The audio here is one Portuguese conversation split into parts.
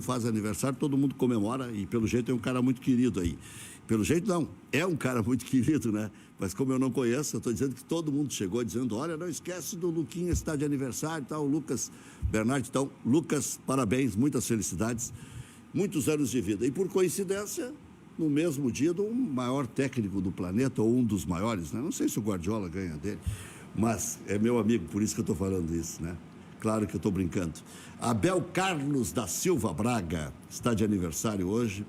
faz aniversário, todo mundo comemora e pelo jeito é um cara muito querido aí. Pelo jeito não, é um cara muito querido, né? Mas como eu não conheço, eu estou dizendo que todo mundo chegou dizendo, olha, não esquece do Luquinha, está de aniversário e tal, o Lucas Bernardi. Então, Lucas, parabéns, muitas felicidades, muitos anos de vida. E por coincidência, no mesmo dia do maior técnico do planeta, ou um dos maiores, né? Não sei se o Guardiola ganha dele, mas é meu amigo, por isso que eu estou falando isso, né? Claro que eu estou brincando. Abel Carlos da Silva Braga está de aniversário hoje,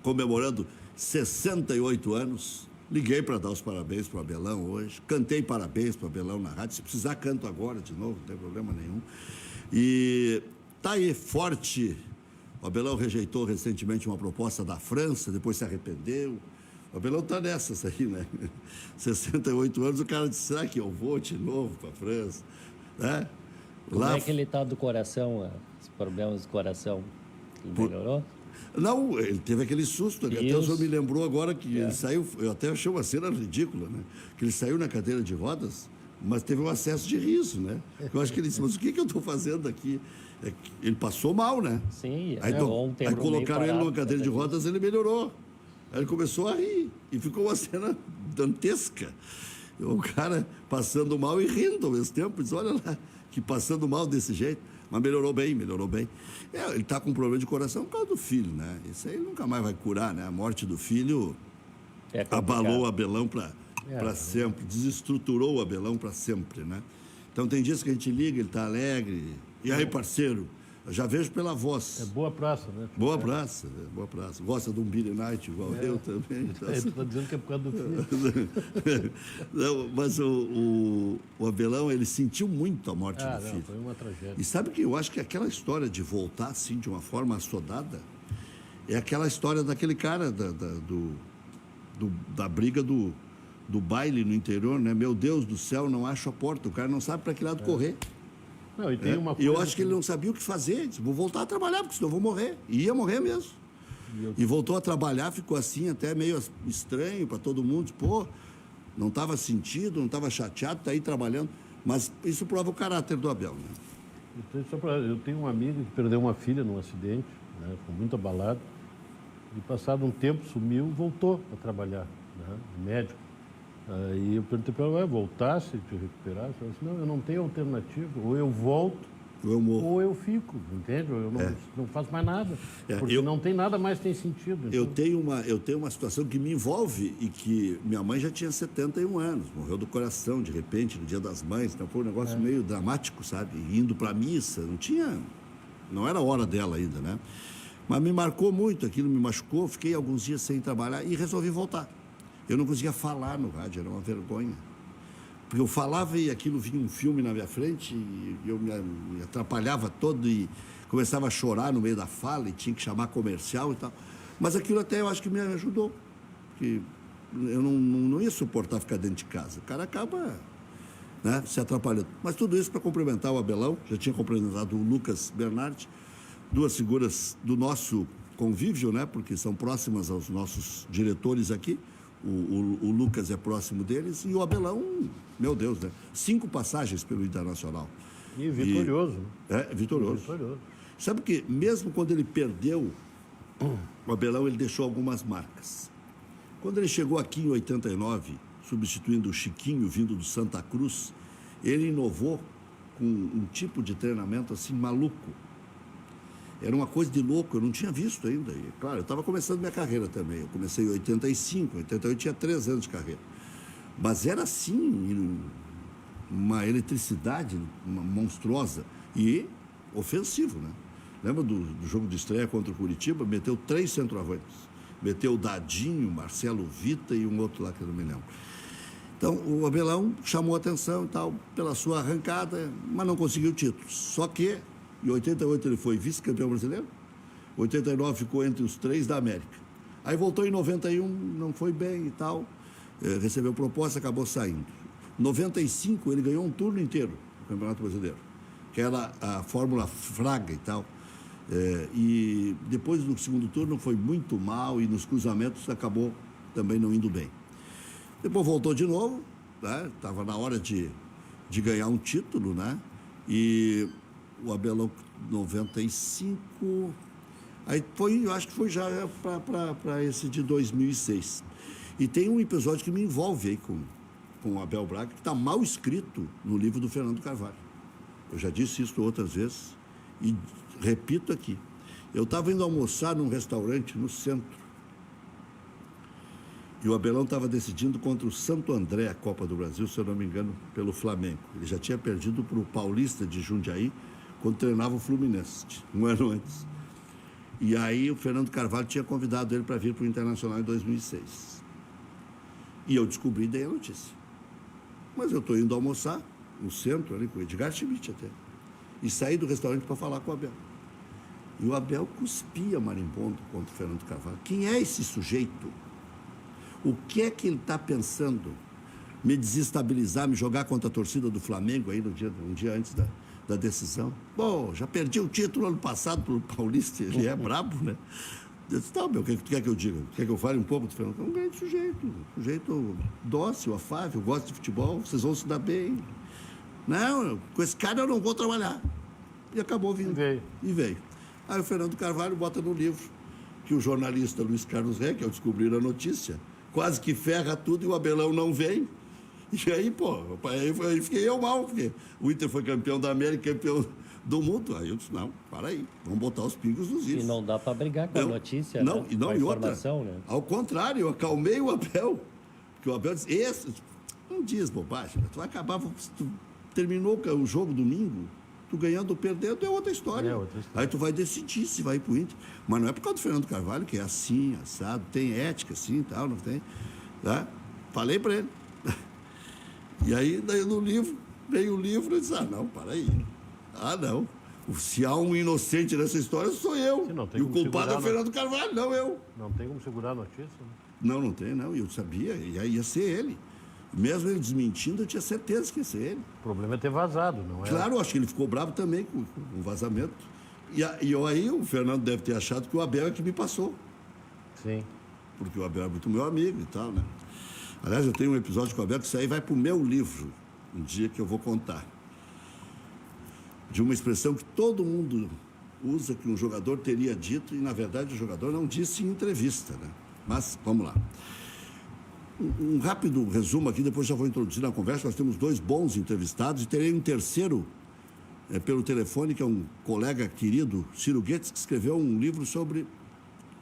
comemorando 68 anos. Liguei para dar os parabéns para o Abelão hoje, cantei parabéns para o Abelão na rádio. Se precisar, canto agora de novo, não tem problema nenhum. E tá aí, forte. O Abelão rejeitou recentemente uma proposta da França, depois se arrependeu. O Abelão está nessas aí, né? 68 anos, o cara disse, será que eu vou de novo para a França? Né? Como é que ele está do coração, os problemas do coração? Ele melhorou? Não, ele teve aquele susto, até o senhor me lembrou agora que ele saiu, eu até achei uma cena ridícula, né? Que ele saiu na cadeira de rodas, mas teve um acesso de riso, né? Eu acho que ele disse, mas o que eu estou fazendo aqui? Ele passou mal, né? Sim, aí colocaram ele numa cadeira de rodas, ele melhorou. Aí ele começou a rir, e ficou uma cena dantesca. O cara passando mal e rindo ao mesmo tempo, diz, olha lá, que passando mal desse jeito, mas melhorou bem, melhorou bem. Ele está com um problema de coração por causa do filho, né? Isso aí nunca mais vai curar, né? A morte do filho abalou o Abelão para sempre, desestruturou o Abelão para sempre, né? Então tem dias que a gente liga, ele está alegre. E aí, parceiro? Eu já vejo pela voz. É boa praça, né? Boa praça, boa praça. Gosta de um Billy Knight igual eu também. Estou dizendo que é por causa do filho. Não, mas o Abelão, ele sentiu muito a morte do filho. Foi uma tragédia. E sabe que eu acho que aquela história de voltar assim de uma forma assodada é aquela história daquele cara da briga do baile no interior, né? Meu Deus do céu, não acho a porta. O cara não sabe para que lado correr. Não, e tem uma coisa eu acho que ele não sabia o que fazer. Disse, vou voltar a trabalhar, porque senão eu vou morrer. E ia morrer mesmo. E voltou a trabalhar, ficou assim, até meio estranho para todo mundo. Disse, pô, não estava sentido, não estava chateado, está aí trabalhando. Mas isso prova o caráter do Abel, né? Eu tenho um amigo que perdeu uma filha num acidente, né, ficou muito abalado. E passado um tempo, sumiu, voltou a trabalhar, né, médico. Aí eu perguntei para ele, vai voltar se te recuperar? Ele disse, não, eu não tenho alternativa, ou eu volto, ou eu fico, entende? Eu não faço mais nada, porque não tem nada mais que tem sentido. Então... Eu tenho uma situação que me envolve e que minha mãe já tinha 71 anos, morreu do coração, de repente, no Dia das Mães, então foi um negócio meio dramático, sabe? Indo para a missa, não era hora dela ainda, né? Mas me marcou muito, aquilo me machucou, fiquei alguns dias sem trabalhar e resolvi voltar. Eu não conseguia falar no rádio, era uma vergonha. Porque eu falava e aquilo vinha um filme na minha frente e eu me atrapalhava todo e começava a chorar no meio da fala e tinha que chamar comercial e tal. Mas aquilo até eu acho que me ajudou. Porque eu não ia suportar ficar dentro de casa. O cara acaba, né, se atrapalhando. Mas tudo isso para cumprimentar o Abelão, já tinha cumprimentado o Lucas Bernardi, duas figuras do nosso convívio, né, porque são próximas aos nossos diretores aqui. O Lucas é próximo deles e o Abelão, meu Deus, né? 5 passagens pelo Internacional. E vitorioso. Vitorioso. Sabe que mesmo quando ele perdeu, o Abelão, ele deixou algumas marcas. Quando ele chegou aqui em 89, substituindo o Chiquinho, vindo do Santa Cruz, ele inovou com um tipo de treinamento assim maluco. Era uma coisa de louco, eu não tinha visto ainda. E, claro, eu estava começando minha carreira também. Eu comecei em 85, 88, tinha 3 anos de carreira. Mas era assim, uma eletricidade monstruosa e ofensivo, né? Lembra do jogo de estreia contra o Curitiba? Meteu 3 centroavantes. Meteu o Dadinho, Marcelo Vita e um outro lá que eu não me lembro. Então, o Abelão chamou a atenção e tal, pela sua arrancada, mas não conseguiu o título. Só que em 88 ele foi vice-campeão brasileiro, 89 ficou entre os 3 da América. Aí voltou em 91, não foi bem e tal, recebeu proposta, acabou saindo. 95 ele ganhou um turno inteiro no Campeonato Brasileiro, que era a Fórmula Fraga e tal. E depois do segundo turno foi muito mal e nos cruzamentos acabou também não indo bem. Depois voltou de novo, né? Estava na hora de ganhar um título, né? E o Abelão 95, Aí foi, eu acho que foi já para esse de 2006. E tem um episódio que me envolve aí com o Abel Braga, que está mal escrito no livro do Fernando Carvalho. Eu já disse isso outras vezes e repito aqui. Eu estava indo almoçar num restaurante no centro e o Abelão estava decidindo contra o Santo André, a Copa do Brasil, se eu não me engano, pelo Flamengo. Ele já tinha perdido para o Paulista de Jundiaí quando treinava o Fluminense, um ano antes. E aí o Fernando Carvalho tinha convidado ele para vir para o Internacional em 2006. E eu descobri e dei a notícia. Mas eu estou indo almoçar no centro, ali com o Edgar Schmidt até. E saí do restaurante para falar com o Abel. E o Abel cuspia marimbondo contra o Fernando Carvalho. Quem é esse sujeito? O que é que ele está pensando? Me desestabilizar, me jogar contra a torcida do Flamengo aí um dia antes da decisão? Bom, já perdi o título ano passado pelo Paulista, ele é brabo, né? Eu disse, tá, meu, o que tu quer que eu diga? Quer que eu fale um pouco do Fernando? É um grande sujeito dócil, afável, gosta de futebol, vocês vão se dar bem. Não, com esse cara eu não vou trabalhar. E acabou vindo. E veio. Aí o Fernando Carvalho bota no livro que o jornalista Luiz Carlos Reck, ao descobrir a notícia, quase que ferra tudo e o Abelão não vem. E aí, pô, aí fiquei eu mal, porque o Inter foi campeão da América, campeão do mundo. Aí eu disse, não, para aí, vamos botar os pingos nos is. E não dá para brigar com a notícia, não, né? E não, com a e outra, né? Ao contrário, eu acalmei o Abel, porque o Abel disse, não diz bobagem, tu vai acabar, tu terminou o jogo domingo, tu ganhando ou perdendo é outra história. Aí tu vai decidir se vai pro Inter. Mas não é por causa do Fernando Carvalho, que é assim, assado, tem ética, assim e tal, não tem. Tá? Falei para ele. E aí, daí no livro, veio o livro e disse, não, para aí. Não. Se há um inocente nessa história, sou eu. E o culpado é o Fernando Carvalho, não eu. Não tem como segurar a notícia, né? Não tem, não. Eu sabia, ia ser ele. Mesmo ele desmentindo, eu tinha certeza que ia ser ele. O problema é ter vazado, não é? Claro, acho que ele ficou bravo também com o vazamento. E aí o Fernando deve ter achado que o Abel é que me passou. Sim. Porque o Abel é muito meu amigo e tal, né? Aliás, eu tenho um episódio com o Abel que isso aí vai para o meu livro, um dia que eu vou contar. De uma expressão que todo mundo usa, que um jogador teria dito, e na verdade o jogador não disse em entrevista, né? Mas, vamos lá. Um rápido resumo aqui, depois já vou introduzir na conversa. Nós temos 2 bons entrevistados e terei um terceiro pelo telefone, que é um colega querido, Ciro Guedes, que escreveu um livro sobre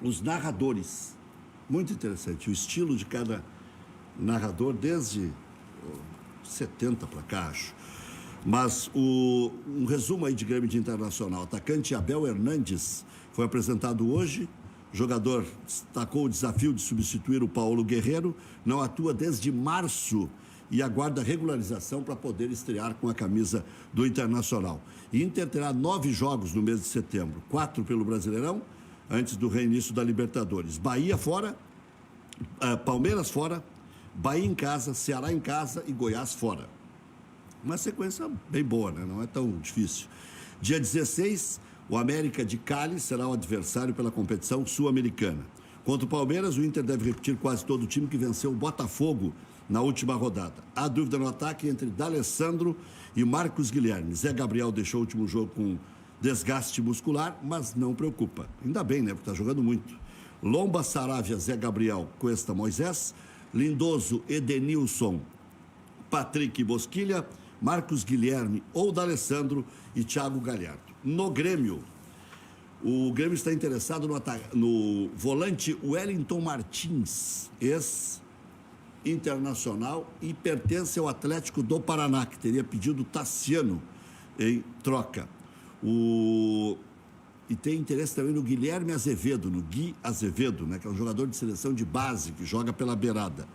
os narradores. Muito interessante, o estilo de cada narrador desde 70 para cá, acho. Mas um resumo aí de Grêmio de Internacional. Atacante Abel Hernandes foi apresentado hoje. O jogador destacou o desafio de substituir o Paulo Guerreiro. Não atua desde março e aguarda regularização para poder estrear com a camisa do Internacional. Inter terá 9 jogos no mês de setembro. 4 pelo Brasileirão, antes do reinício da Libertadores. Bahia fora, Palmeiras fora, Bahia em casa, Ceará em casa e Goiás fora. Uma sequência bem boa, né? Não é tão difícil. Dia 16, o América de Cali será o adversário pela competição sul-americana. Contra o Palmeiras, o Inter deve repetir quase todo o time que venceu o Botafogo na última rodada. Há dúvida no ataque entre D'Alessandro e Marcos Guilherme. Zé Gabriel deixou o último jogo com desgaste muscular, mas não preocupa. Ainda bem, né? Porque está jogando muito. Lomba, Saravia, Zé Gabriel, Cuesta, Moisés, Lindoso, Edenilson, Patrick Bosquilha, Marcos Guilherme ou D'Alessandro e Thiago Galhardo. No Grêmio, o Grêmio está interessado no volante Wellington Martins, ex-internacional, e pertence ao Atlético do Paraná, que teria pedido Tassiano em troca. E tem interesse também no Guilherme Azevedo, no Gui Azevedo, né, que é um jogador de seleção de base, que joga pela beirada.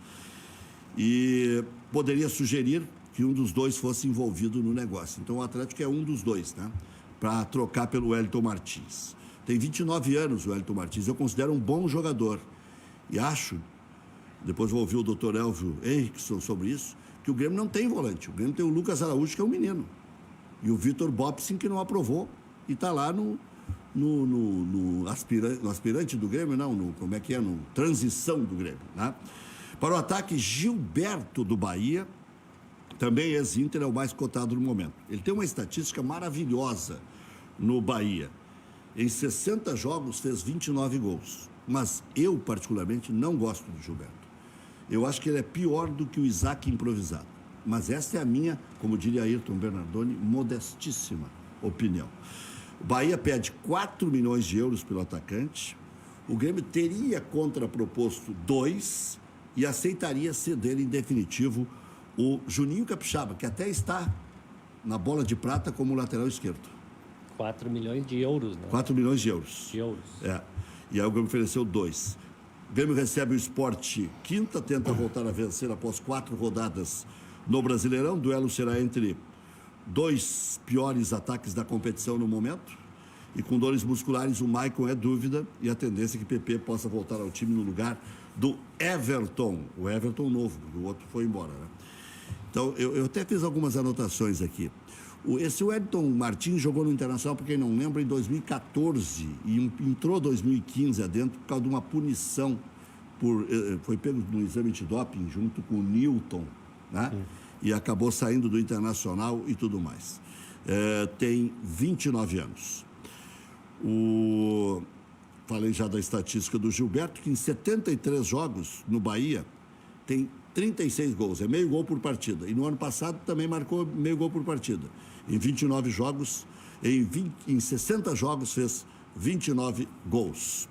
E poderia sugerir que um dos dois fosse envolvido no negócio. Então o Atlético é um dos dois, né? Para trocar pelo Wellington Martins. Tem 29 anos o Wellington Martins, eu considero um bom jogador. E acho, depois vou ouvir o doutor Elvio Henriquson sobre isso, que o Grêmio não tem volante. O Grêmio tem o Lucas Araújo, que é um menino. E o Vitor Bobsin, que não aprovou. E está lá no aspirante do Grêmio, não, no transição do Grêmio, né? Para o ataque, Gilberto do Bahia, também ex-Inter, é o mais cotado no momento. Ele tem uma estatística maravilhosa no Bahia. Em 60 jogos fez 29 gols. Mas eu, particularmente, não gosto do Gilberto. Eu acho que ele é pior do que o Isaac improvisado. Mas esta é a minha, como diria Ayrton Bernardoni, modestíssima opinião. O Bahia pede 4 milhões de euros pelo atacante. O Grêmio teria contraproposto 2 e aceitaria ceder em definitivo o Juninho Capixaba, que até está na bola de prata como lateral esquerdo. 4 milhões de euros, né? 4 milhões de euros. De euros. É. E aí o Grêmio ofereceu 2. O Grêmio recebe o Sport quinta, tenta voltar a vencer após 4 rodadas no Brasileirão. O duelo será entre 2 piores ataques da competição no momento. E com dores musculares, o Maicon é dúvida e a tendência é que o PP possa voltar ao time no lugar do Everton. O Everton novo, porque o outro foi embora, né? Então, eu até fiz algumas anotações aqui. Esse Wellington Martins jogou no Internacional, para quem não lembra, em 2014 e entrou 2015 adentro por causa de uma punição. Foi pego no exame de doping junto com o Newton, né? E acabou saindo do Internacional e tudo mais. Tem 29 anos. Falei já da estatística do Gilberto, que em 73 jogos no Bahia tem 36 gols, é meio gol por partida. E no ano passado também marcou meio gol por partida. Em 29 jogos, em 60 jogos fez 29 gols.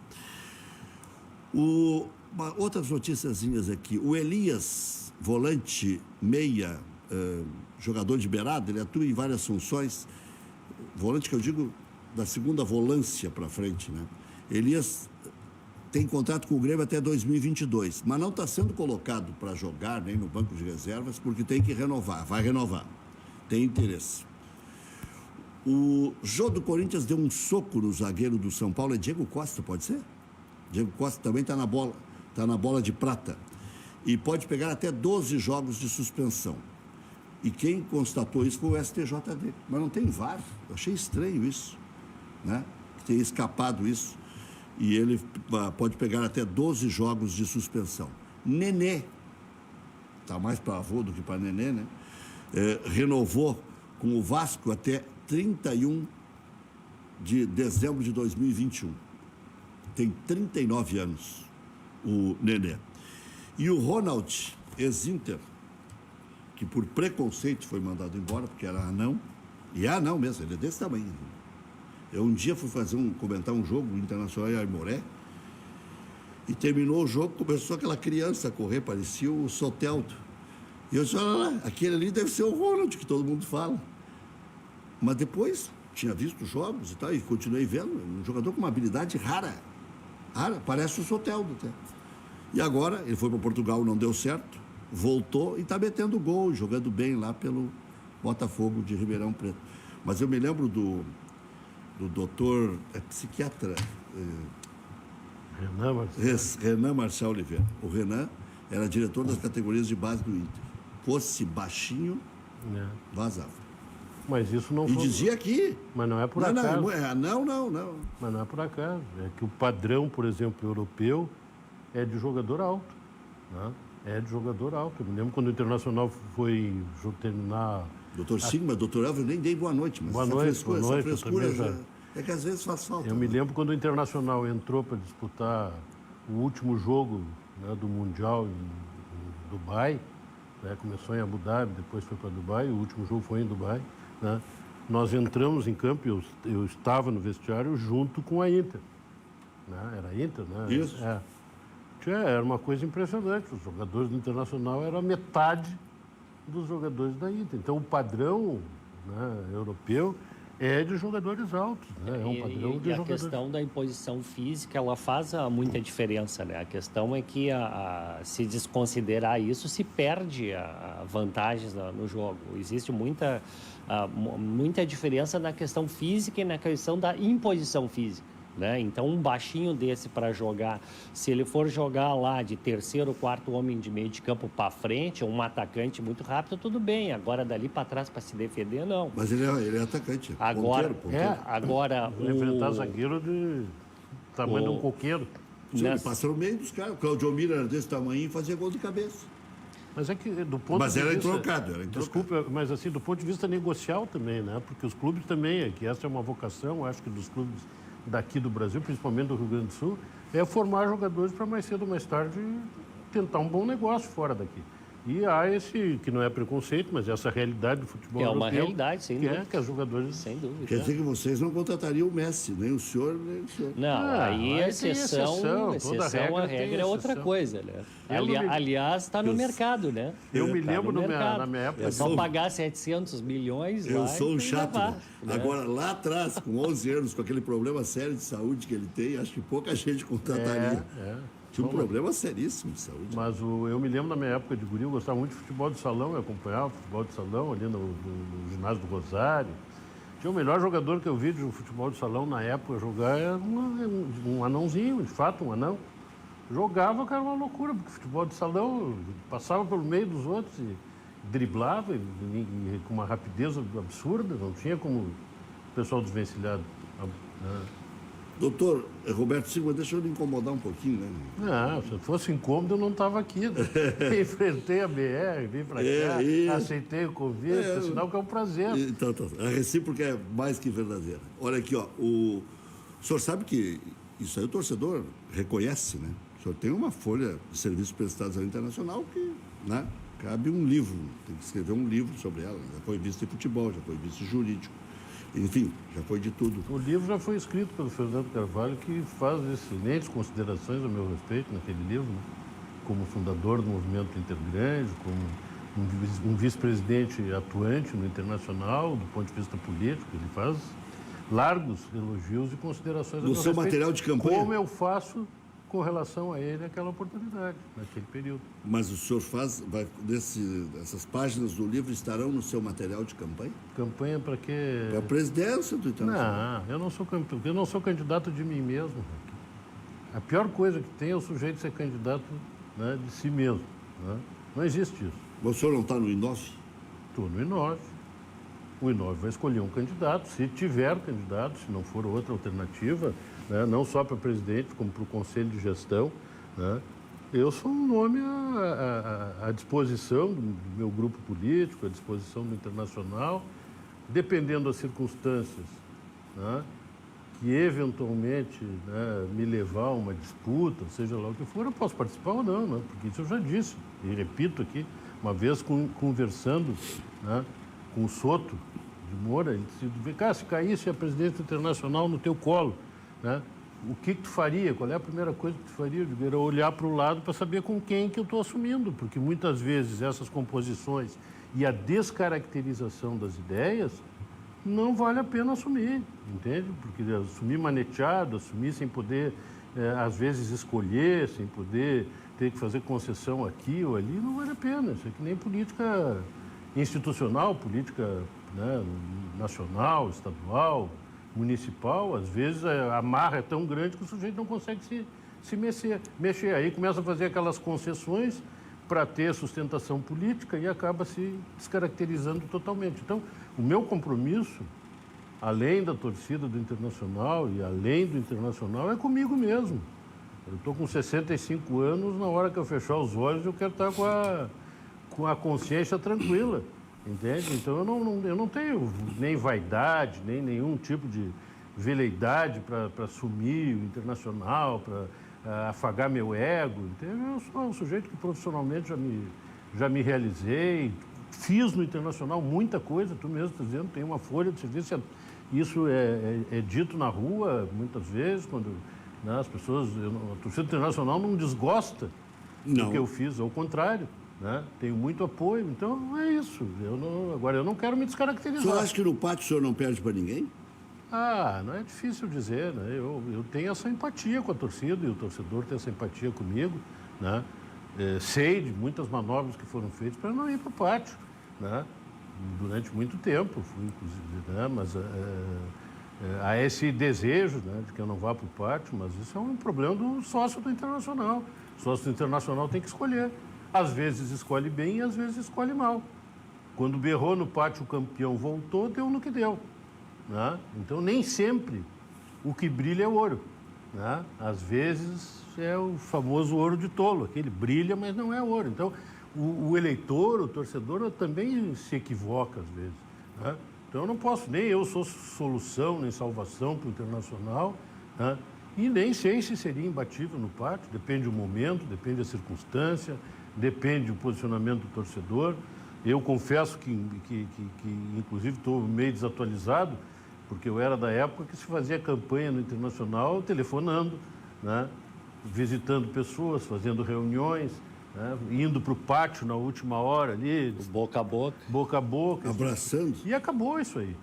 Outras noticiazinhas aqui. O Elias, volante, meia, jogador de beirada, ele atua em várias funções. Volante que eu digo da segunda volância para frente, né? Elias tem contrato com o Grêmio até 2022, mas não está sendo colocado para jogar nem no banco de reservas, porque tem que renovar, vai renovar, tem interesse. O Jô do Corinthians deu um soco no zagueiro do São Paulo, é Diego Costa, pode ser? Diego Costa também está na bola de prata, e pode pegar até 12 jogos de suspensão. E quem constatou isso foi o STJD, mas não tem VAR, eu achei estranho isso, né? Que tenha escapado isso. E ele pode pegar até 12 jogos de suspensão. Nenê, está mais para avô do que para Nenê, né? Renovou com o Vasco até 31 de dezembro de 2021. Tem 39 anos, o Nenê. E o Ronald, ex-Inter, que por preconceito foi mandado embora, porque era anão, e é anão mesmo, ele é desse tamanho. Eu um dia fui comentar um jogo internacional em Aimoré e terminou o jogo, começou aquela criança a correr, parecia o Soteldo. E eu disse, olha lá, aquele ali deve ser o Ronald, que todo mundo fala. Mas depois, tinha visto os jogos e tal, e continuei vendo, um jogador com uma habilidade rara, parece o Soteldo até. E agora, ele foi para Portugal, não deu certo, voltou e está metendo gol, jogando bem lá pelo Botafogo de Ribeirão Preto. Mas eu me lembro do doutor, psiquiatra, Renan Marcial Oliveira. O Renan era diretor das categorias de base do Inter. Fosse baixinho, vazava. Mas isso não E foi... dizia aqui. Mas não é por acaso. Não. Mas não é por acaso. É que o padrão, por exemplo, europeu é de jogador alto. Né? É de jogador alto. Eu me lembro quando o Internacional foi terminar... Doutor Sigma, doutor Elvio, nem dei boa noite, mas boa noite, essa frescura é que às vezes faz falta. Eu me lembro quando o Internacional entrou para disputar o último jogo, né, do Mundial em Dubai, né, começou em Abu Dhabi, depois foi para Dubai, o último jogo foi em Dubai, né? Nós entramos em campo, eu estava no vestiário junto com a Inter, né? Era a Inter, né? Isso. Era uma coisa impressionante, os jogadores do Internacional eram a metade dos jogadores da Inter. Então, o padrão, né, europeu é de jogadores altos, né? É um padrão de jogadores. A questão da imposição física, ela faz muita diferença, né? A questão é que, se desconsiderar isso, se perde a vantagens no jogo. Existe muita diferença na questão física e na questão da imposição física. Né? Então, um baixinho desse para jogar, se ele for jogar lá de terceiro, quarto homem de meio de campo para frente, um atacante muito rápido, tudo bem. Agora, dali para trás, para se defender, não. Mas ele é atacante. Agora, ponteiro. Agora enfrentar zagueiro de tamanho de um coqueiro. Sim, ele passa no meio dos caras. O Claudio Mira era desse tamanho e fazia gol de cabeça. Mas é que do ponto mas de era vista... entrocado. Desculpa, mas assim, do ponto de vista negocial também, né? Porque os clubes também, que essa é uma vocação, acho que dos clubes daqui do Brasil, principalmente do Rio Grande do Sul, é formar jogadores para mais cedo ou mais tarde tentar um bom negócio fora daqui. E há esse, que não é preconceito, mas essa realidade do futebol É europeu. uma realidade, sem dúvida. Que os jogadores... Sem dúvida. Quer dizer que vocês não contratariam o Messi, nem o senhor, nem o senhor. Não, aí aí exceção, tem exceção, toda exceção, a regra tem regra é outra exceção. coisa, né? Eu não me- Aliás, está no mercado, né? Eu me Tá lembro no mercado. na minha época... É só pagar 700 milhões lá Eu sou um e chato, levar, né? né? Agora, lá atrás, com 11 anos, com aquele problema sério de saúde que ele tem, acho que pouca gente contrataria. Tinha um problema seríssimo de saúde. Mas eu me lembro na minha época de guri, eu gostava muito de futebol de salão, eu acompanhava futebol de salão ali no ginásio do Rosário. Tinha o melhor jogador que eu vi de futebol de salão na época jogar era um anãozinho, de fato, um anão. Jogava, cara, uma loucura, porque futebol de salão passava pelo meio dos outros e driblava e com uma rapidez absurda, não tinha como o pessoal desvencilhado. Doutor Roberto Silva, deixa eu lhe incomodar um pouquinho, né? Não, se fosse incômodo, eu não estava aqui. Né? Enfrentei a BR, vim para cá, aceitei o convite, sinal que é um prazer. Então, a recíproca é mais que verdadeira. Olha aqui, ó, o senhor sabe que isso aí o torcedor reconhece, né? O senhor tem uma folha de serviços prestados ao internacional que, né, cabe um livro, tem que escrever um livro sobre ela. Já foi visto em futebol, já foi visto em jurídico. Enfim, já foi de tudo. O livro já foi escrito pelo Fernando Carvalho, que faz excelentes considerações a meu respeito naquele livro, né? Como fundador do movimento Intergrande, como um vice-presidente atuante no internacional, do ponto de vista político. Ele faz largos elogios e considerações a No meu seu respeito, material de campanha? como eu faço com relação a ele aquela oportunidade, naquele período. Mas o senhor essas páginas do livro estarão no seu material de campanha? Campanha para quê? Para a presidência do internacional. Não, eu não sou candidato de mim mesmo. A pior coisa que tem é o sujeito ser candidato, né, de si mesmo. Né? Não existe isso. Mas o senhor não está no I9? Estou no I9. O I9 vai escolher um candidato, se tiver candidato, se não for outra alternativa, né, não só para presidente, como para o conselho de gestão. Né? Eu sou um nome à disposição do meu grupo político, à disposição do internacional, dependendo das circunstâncias, né, que eventualmente, né, me levar a uma disputa, seja lá o que for, eu posso participar ou não, né, porque isso eu já disse, e repito aqui, uma vez conversando, né, com o Soto de Moura, ele disse, vem cá, se caísse a presidência internacional no teu colo, né, o que tu faria? Qual é a primeira coisa que tu faria? Eu digo, era olhar para o lado para saber com quem que eu estou assumindo, porque muitas vezes essas composições e a descaracterização das ideias não vale a pena assumir, entende? Porque assumir maneteado, assumir sem poder, às vezes, escolher, sem poder ter que fazer concessão aqui ou ali, não vale a pena. Isso é que nem política institucional, política, né, nacional, estadual, municipal. Às vezes a marra é tão grande que o sujeito não consegue se mexer. Aí começa a fazer aquelas concessões para ter sustentação política e acaba se descaracterizando totalmente. Então, o meu compromisso, além da torcida do Internacional e além do Internacional, é comigo mesmo. Eu estou com 65 anos, na hora que eu fechar os olhos, eu quero estar com a consciência tranquila, entende? Então, eu não tenho nem vaidade, nem nenhum tipo de veleidade para assumir o Internacional, para afagar meu ego, entende? Eu sou um sujeito que profissionalmente já me realizei, fiz no Internacional muita coisa, tu mesmo está dizendo, tem uma folha de serviço, isso é dito na rua muitas vezes, quando, né, as pessoas, a torcida internacional não desgosta do que eu fiz, ao contrário, né? Tenho muito apoio, então é isso. Agora, eu não quero me descaracterizar. O senhor acha que no pátio o senhor não perde para ninguém? Não é difícil dizer, né? Eu tenho essa empatia com a torcida e o torcedor tem essa empatia comigo, né? Sei de muitas manobras que foram feitas para não ir para o pátio, né? Durante muito tempo, fui, inclusive, né? Mas há esse desejo, né, de que eu não vá para o pátio, mas isso é um problema do sócio do Internacional. O sócio do Internacional tem que escolher. Às vezes escolhe bem e às vezes escolhe mal. Quando berrou no pátio o campeão voltou, deu no que deu. Né? Então, nem sempre o que brilha é ouro. Né? Às vezes é o famoso ouro de tolo, aquele brilha, mas não é ouro. Então, o eleitor, o torcedor, também se equivoca às vezes. Né? Então, eu não posso, nem eu sou solução, nem salvação para o Internacional, Né? E nem sei se seria imbatível no pátio, depende do momento, depende da circunstância, depende do posicionamento do torcedor. Eu confesso que inclusive, estou meio desatualizado, porque eu era da época que se fazia campanha no Internacional telefonando, né? Visitando pessoas, fazendo reuniões, né? Indo para o pátio na última hora ali. Boca a boca. Boca a boca. Abraçando. E acabou isso aí.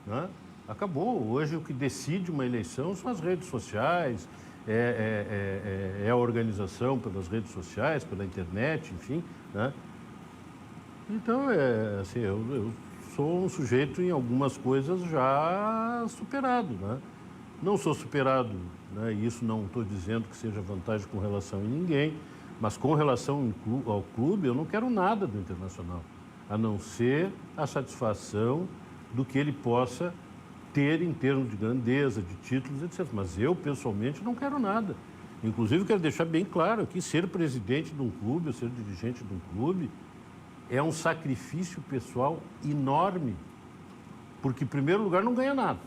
Né? Acabou. Hoje o que decide uma eleição são as redes sociais, é a organização pelas redes sociais, pela internet, enfim. Né? Então, assim, eu sou um sujeito em algumas coisas já superado. Né? Não sou superado, né? E isso não estou dizendo que seja vantagem com relação a ninguém, mas com relação ao clube, eu não quero nada do Internacional, a não ser a satisfação do que ele possa ter em termos de grandeza, de títulos, etc. Mas eu, pessoalmente, não quero nada. Inclusive, quero deixar bem claro aqui, ser presidente de um clube, ou ser dirigente de um clube, é um sacrifício pessoal enorme, porque, em primeiro lugar, não ganha nada.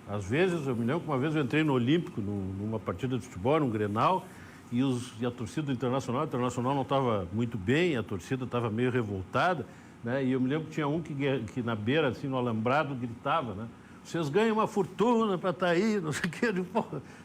Às vezes, eu me lembro que uma vez eu entrei no Olímpico, numa partida de futebol, num Grenal, e a torcida do Internacional não estava muito bem, a torcida estava meio revoltada, né? E eu me lembro que tinha um que na beira, assim, no alambrado, gritava, né? Vocês ganham uma fortuna para estar aí, não sei o quê.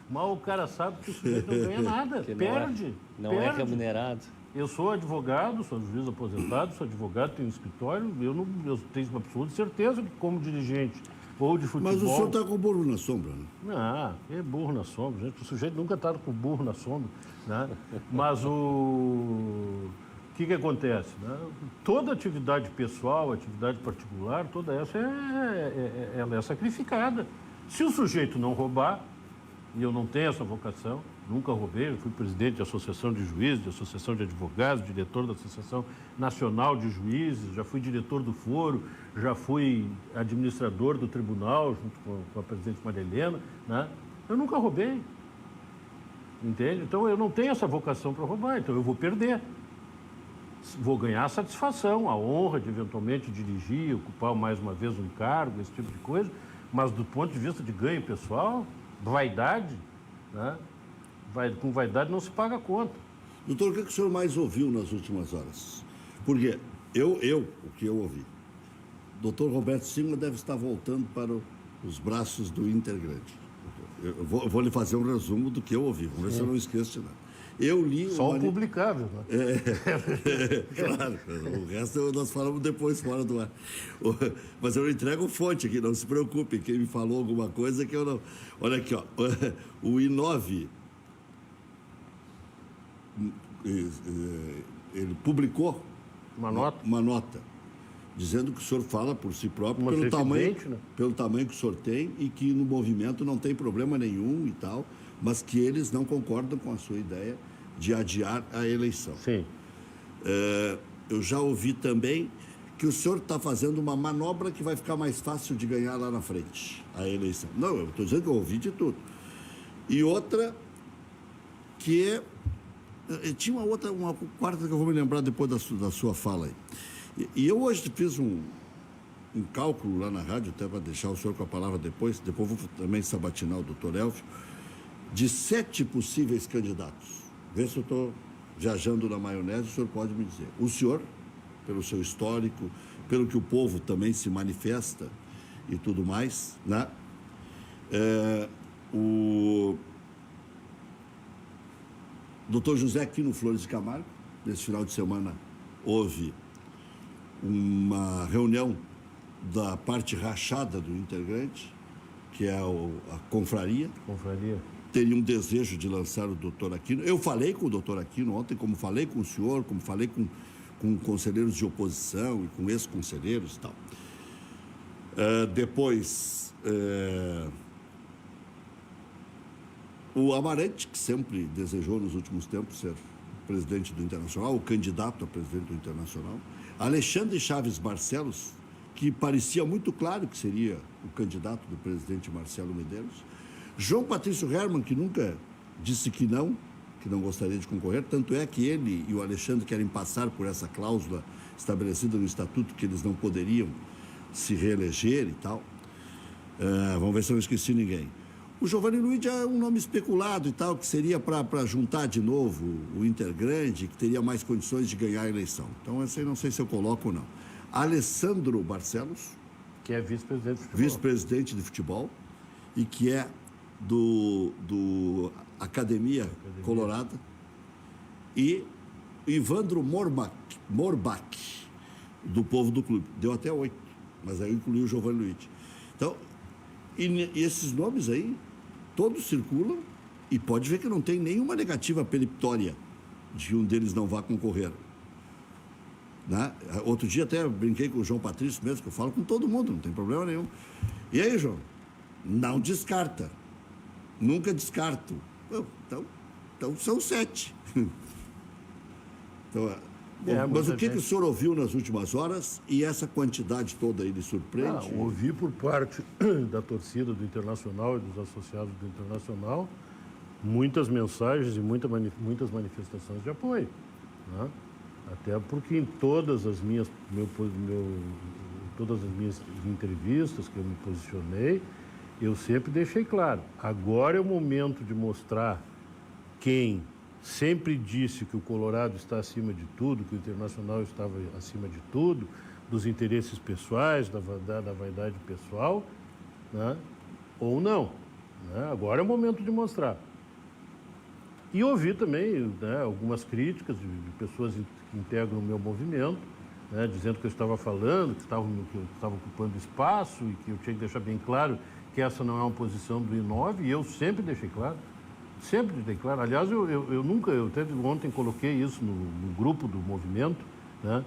Mal o cara sabe que o sujeito não ganha nada, perde. Não é remunerado. Eu sou advogado, sou juiz aposentado, sou advogado, tenho um escritório, eu tenho uma absoluta certeza que como dirigente ou de futebol... Mas o senhor está com o burro na sombra, né? Não, é burro na sombra, gente. O sujeito nunca está com o burro na sombra, né? Mas o que acontece? Né? Toda atividade pessoal, atividade particular, toda essa ela é sacrificada. Se o sujeito não roubar, e eu não tenho essa vocação, nunca roubei, eu fui presidente de associação de juízes, de associação de advogados, diretor da Associação Nacional de Juízes, já fui diretor do foro, já fui administrador do tribunal, junto com a presidente Maria Helena, né? Eu nunca roubei, entende? Então, eu não tenho essa vocação para roubar, então eu vou perder. Vou ganhar a satisfação, a honra de eventualmente dirigir, ocupar mais uma vez um cargo, esse tipo de coisa, mas do ponto de vista de ganho pessoal, vaidade, né? Com vaidade não se paga a conta. Doutor, o que o senhor mais ouviu nas últimas horas? Porque o que eu ouvi, doutor Roberto Simla deve estar voltando para os braços do Inter Grande. Eu vou lhe fazer um resumo do que eu ouvi, vamos ver se eu não esqueço de nada. Eu li... Só o publicável, né? Claro, o resto nós falamos depois, fora do ar. Mas eu não entrego fonte aqui, não se preocupe. Quem me falou alguma coisa que eu não... Olha aqui, ó, o I9, ele publicou uma nota dizendo que o senhor fala por si próprio, pelo tamanho que o senhor tem e que no movimento não tem problema nenhum e tal, mas que eles não concordam com a sua ideia de adiar a eleição. Sim. Eu já ouvi também que o senhor está fazendo uma manobra que vai ficar mais fácil de ganhar lá na frente, a eleição. Não, eu estou dizendo que eu ouvi de tudo. E outra que é... Tinha uma quarta que eu vou me lembrar depois da sua fala aí. E eu hoje fiz um cálculo lá na rádio, até para deixar o senhor com a palavra depois vou também sabatinar o doutor Elvio, de 7 possíveis candidatos. Vê se eu estou viajando na maionese, o senhor pode me dizer. O senhor, pelo seu histórico, pelo que o povo também se manifesta e tudo mais, né? O doutor José Aquino Flores de Camargo, nesse final de semana, houve uma reunião da parte rachada do Inter Grande, que é a confraria. Teria um desejo de lançar o doutor Aquino. Eu falei com o doutor Aquino ontem, como falei com o senhor, como falei com conselheiros de oposição e com ex-conselheiros e tal. Depois, o Amarante, que sempre desejou nos últimos tempos ser presidente do Internacional, o candidato a presidente do Internacional. Alexandre Chaves Barcelos, que parecia muito claro que seria o candidato do presidente Marcelo Medeiros. João Patrício Hermann, que nunca disse que não gostaria de concorrer, tanto é que ele e o Alexandre querem passar por essa cláusula estabelecida no Estatuto, que eles não poderiam se reeleger e tal. Vamos ver se eu não esqueci ninguém. O Giovanni Luiz é um nome especulado e tal, que seria para juntar de novo o Intergrande, que teria mais condições de ganhar a eleição. Então, essa aí não sei se eu coloco ou não. Alessandro Barcelos, Que é vice-presidente de futebol. vice-presidente de futebol, e que é do Academia Colorada, e Ivandro Morbach, do Povo do Clube. Deu até 8, mas aí eu incluí o Giovanni Luiz. Então, e esses nomes aí, todos circulam, e pode ver que não tem nenhuma negativa peremptória de que um deles não vá concorrer. Né? Outro dia até brinquei com o João Patrício mesmo, que eu falo com todo mundo, não tem problema nenhum. E aí, João? Não descarta. Nunca descarto. Então são 7. Então, mas o que o senhor ouviu nas últimas horas e essa quantidade toda aí lhe surpreende? Ouvi por parte da torcida do Internacional e dos associados do Internacional muitas mensagens e muitas manifestações de apoio. Né? Até porque em todas as minhas entrevistas que eu me posicionei, eu sempre deixei claro, agora é o momento de mostrar quem sempre disse que o Colorado está acima de tudo, que o Internacional estava acima de tudo, dos interesses pessoais, da vaidade pessoal, né? Ou não. Né? Agora é o momento de mostrar. E ouvi também, né, algumas críticas de pessoas que integram o meu movimento, né, dizendo que eu estava falando, que eu estava ocupando espaço e que eu tinha que deixar bem claro que essa não é uma posição do I9, e eu sempre deixei claro. Sempre deixei claro. Aliás, eu até ontem coloquei isso no grupo do movimento, né?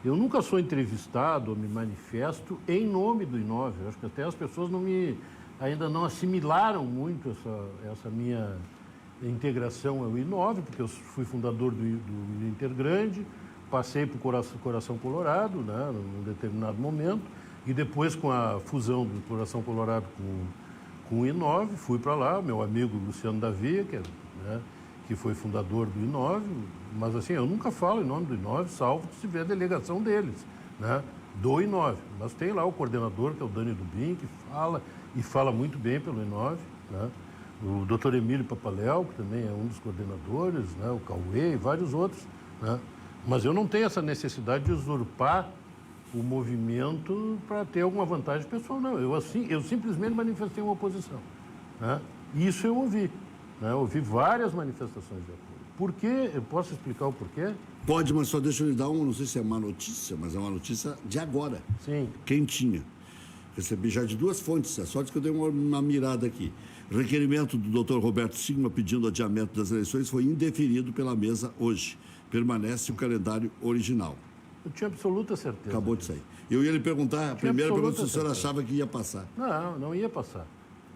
Eu nunca sou entrevistado ou me manifesto em nome do I9. Eu acho que até as pessoas ainda não assimilaram muito essa minha integração ao I9, porque eu fui fundador do Intergrande, passei para o Coração Colorado, né, num determinado momento, e depois com a fusão do Coração Colorado com o I9, fui para lá, meu amigo Luciano Davia, que foi fundador do I9, mas assim, eu nunca falo em nome do I9, salvo se tiver a delegação deles, né, do I9. Mas tem lá o coordenador, que é o Dani Dubin, que fala muito bem pelo I9, né? O Dr. Emílio Papaléu, que também é um dos coordenadores, né? O Cauê e vários outros, né? Mas eu não tenho essa necessidade de usurpar o movimento para ter alguma vantagem pessoal, não. Eu simplesmente manifestei uma oposição, né? Isso eu ouvi, né? Eu ouvi várias manifestações de apoio. Por quê? Eu posso explicar o porquê? Pode, mas só deixa eu lhe dar não sei se é má notícia, mas é uma notícia de agora. Sim. Quentinha. Recebi já de 2 fontes, a sorte que eu dei uma mirada aqui. Requerimento do Dr. Roberto Sigma pedindo adiamento das eleições foi indeferido pela mesa hoje. Permanece o calendário original. Eu tinha absoluta certeza. Acabou de sair. Eu ia lhe perguntar, a primeira pergunta, se o senhor achava que ia passar. Não ia passar.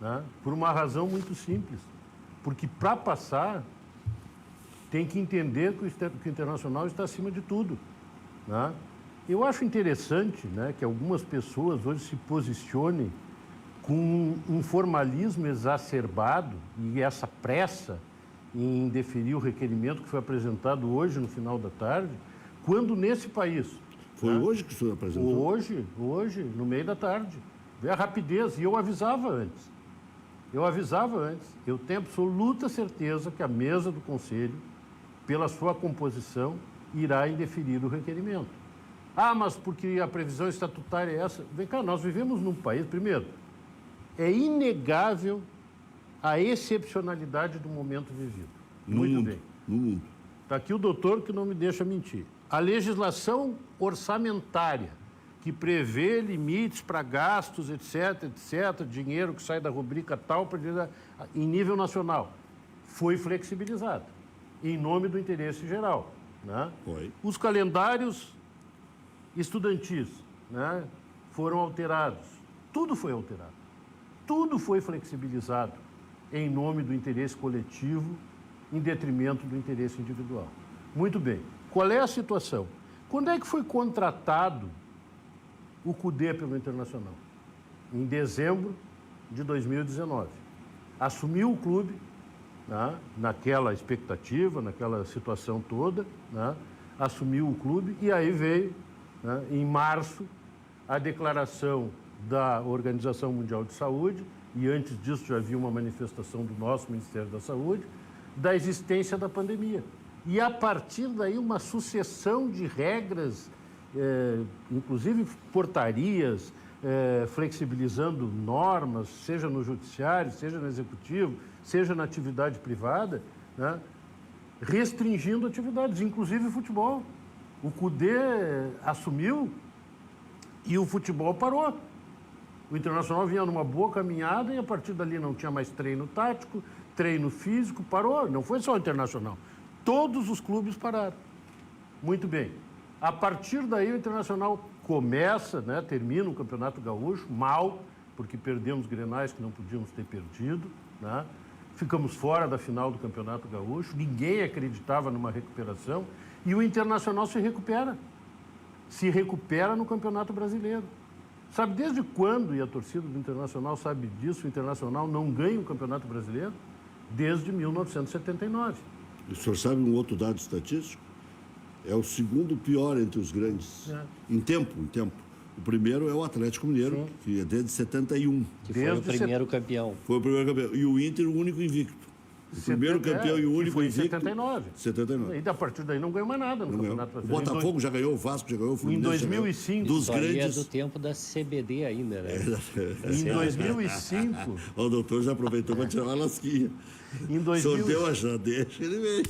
Né? Por uma razão muito simples. Porque para passar, tem que entender que o Internacional está acima de tudo. Né? Eu acho interessante, né, que algumas pessoas hoje se posicionem com um formalismo exacerbado e essa pressa em deferir o requerimento que foi apresentado hoje, no final da tarde, quando nesse país... Foi, né? Hoje que o senhor apresentou? Hoje, no meio da tarde. Vê a rapidez. E eu avisava antes. Eu tenho absoluta certeza que a mesa do Conselho, pela sua composição, irá indeferir o requerimento. Mas porque a previsão estatutária é essa? Vem cá, nós vivemos num país, primeiro, é inegável a excepcionalidade do momento vivido. Muito bem. No mundo. Está aqui o doutor que não me deixa mentir. A legislação orçamentária, que prevê limites para gastos, etc., dinheiro que sai da rubrica tal, em nível nacional, foi flexibilizada, em nome do interesse geral. Né? Foi. Os calendários estudantis, né, foram alterados. Tudo foi alterado. Tudo foi flexibilizado em nome do interesse coletivo, em detrimento do interesse individual. Muito bem. Qual é a situação? Quando é que foi contratado o CUDE pelo Internacional? Em dezembro de 2019. Assumiu o clube, né, naquela expectativa, naquela situação toda, né, assumiu o clube e aí veio, né, em março, a declaração da Organização Mundial de Saúde e antes disso já havia uma manifestação do nosso Ministério da Saúde, da existência da pandemia. E, a partir daí, uma sucessão de regras, inclusive portarias, flexibilizando normas, seja no judiciário, seja no executivo, seja na atividade privada, né, restringindo atividades, inclusive futebol. O Cudê assumiu e o futebol parou. O Internacional vinha numa boa caminhada e, a partir dali, não tinha mais treino tático, treino físico, parou. Não foi só o Internacional. Todos os clubes pararam. Muito bem. A partir daí, o Internacional começa, né, termina o Campeonato Gaúcho, mal, porque perdemos grenais que não podíamos ter perdido, né? Ficamos fora da final do Campeonato Gaúcho, ninguém acreditava numa recuperação, e o Internacional se recupera no Campeonato Brasileiro. Sabe desde quando, e a torcida do Internacional sabe disso, o Internacional não ganha o Campeonato Brasileiro? Desde 1979. E o senhor sabe um outro dado estatístico? É o segundo pior entre os grandes. Em tempo. O primeiro é o Atlético Mineiro, sim, que é desde 71. Que foi o primeiro campeão. Foi o primeiro campeão. E o Inter, o único invicto. O primeiro campeão e o único foi invicto. Em 79. 79. E a partir daí não ganhou mais nada no Campeonato Brasileiro. O Botafogo já ganhou, o Vasco já ganhou, o Fluminense em 2005. Dos grandes. É do tempo da CBD ainda, né? Em 2005. O doutor já aproveitou para tirar uma lasquinha. Em 2000... Sorteou a já, deixa ele ver.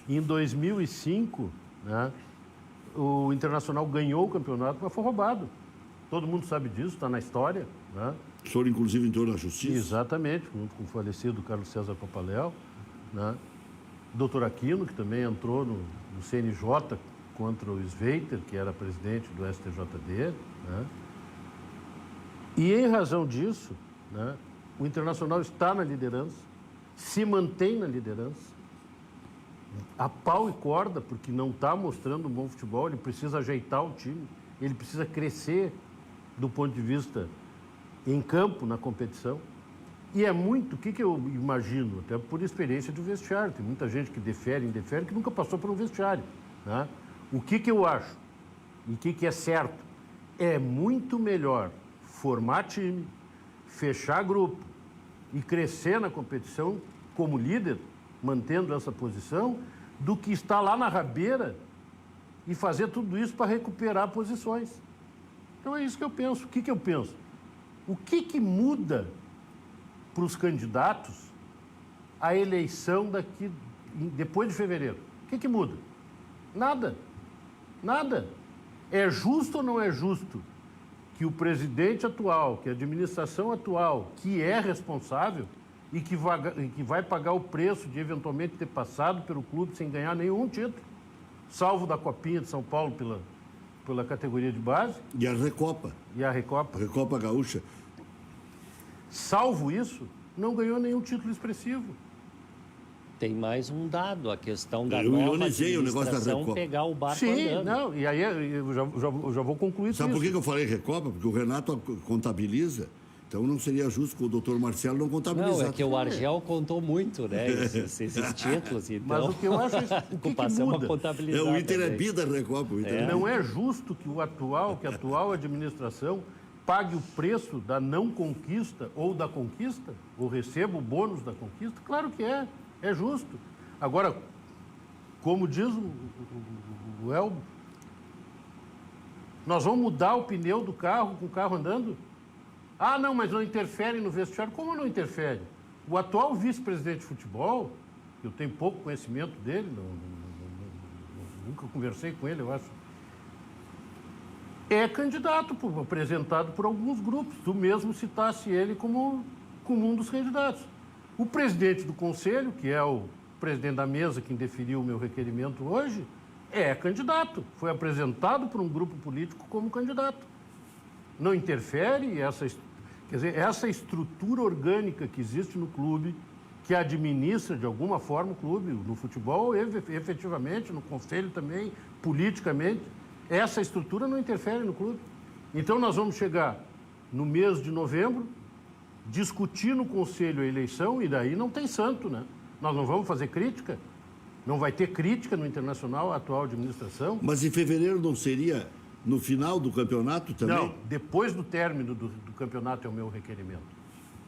Em 2005, né, o Internacional ganhou o campeonato, mas foi roubado. Todo mundo sabe disso, está na história. Né? O senhor, inclusive, entrou na justiça? Exatamente, junto com o falecido Carlos César Papaléu. Né? Doutor Aquino, que também entrou no CNJ contra o Sveiter, que era presidente do STJD. Né? E, em razão disso, né, o Internacional está na liderança, se mantém na liderança, a pau e corda, porque não está mostrando um bom futebol, ele precisa ajeitar o time, ele precisa crescer do ponto de vista em campo, na competição. E é muito, o que eu imagino, até por experiência de vestiário, tem muita gente que indefere, que nunca passou por um vestiário. Né? O que eu acho, e o que é certo, é muito melhor formar time, fechar grupo e crescer na competição como líder, mantendo essa posição, do que estar lá na rabeira e fazer tudo isso para recuperar posições. Então é isso que eu penso. O que eu penso? O que muda para os candidatos a eleição depois de fevereiro? O que muda? Nada. Nada. É justo ou não é justo que o presidente atual, que a administração atual, que é responsável e que vai pagar o preço de eventualmente ter passado pelo clube sem ganhar nenhum título, salvo da Copinha de São Paulo pela categoria de base. E a Recopa. A Recopa Gaúcha. Salvo isso, não ganhou nenhum título expressivo. Tem mais um dado, a questão da nova administração pegar o barco andando. Não, e aí eu já vou concluir isso. Sabe por que eu falei Recopa? Porque o Renato contabiliza, então não seria justo que o doutor Marcelo não contabilizasse. Não, é que o Argel contou muito, né, esses títulos. Então, mas o que eu acho o que muda? O Inter é bi da Recopa. Não é justo que a atual administração pague o preço da não conquista ou da conquista, ou receba o bônus da conquista? Claro que é. É justo. Agora, como diz o Elbo, nós vamos mudar o pneu do carro com o carro andando? Ah, não, mas não interfere no vestiário. Como não interfere? O atual vice-presidente de futebol, eu tenho pouco conhecimento dele, nunca conversei com ele, eu acho, é candidato, apresentado por alguns grupos. Tu mesmo citasse ele como um dos candidatos. O presidente do conselho, que é o presidente da mesa que indeferiu o meu requerimento hoje, é candidato. Foi apresentado por um grupo político como candidato. Não interfere essa estrutura orgânica que existe no clube, que administra de alguma forma o clube, no futebol, efetivamente, no conselho também, politicamente, essa estrutura não interfere no clube. Então nós vamos chegar no mês de novembro, discutir no Conselho a eleição, e daí não tem santo, né? Nós não vamos fazer crítica, não vai ter crítica no Internacional, a atual administração. Mas em fevereiro não seria no final do campeonato também? Não, depois do término do campeonato é o meu requerimento.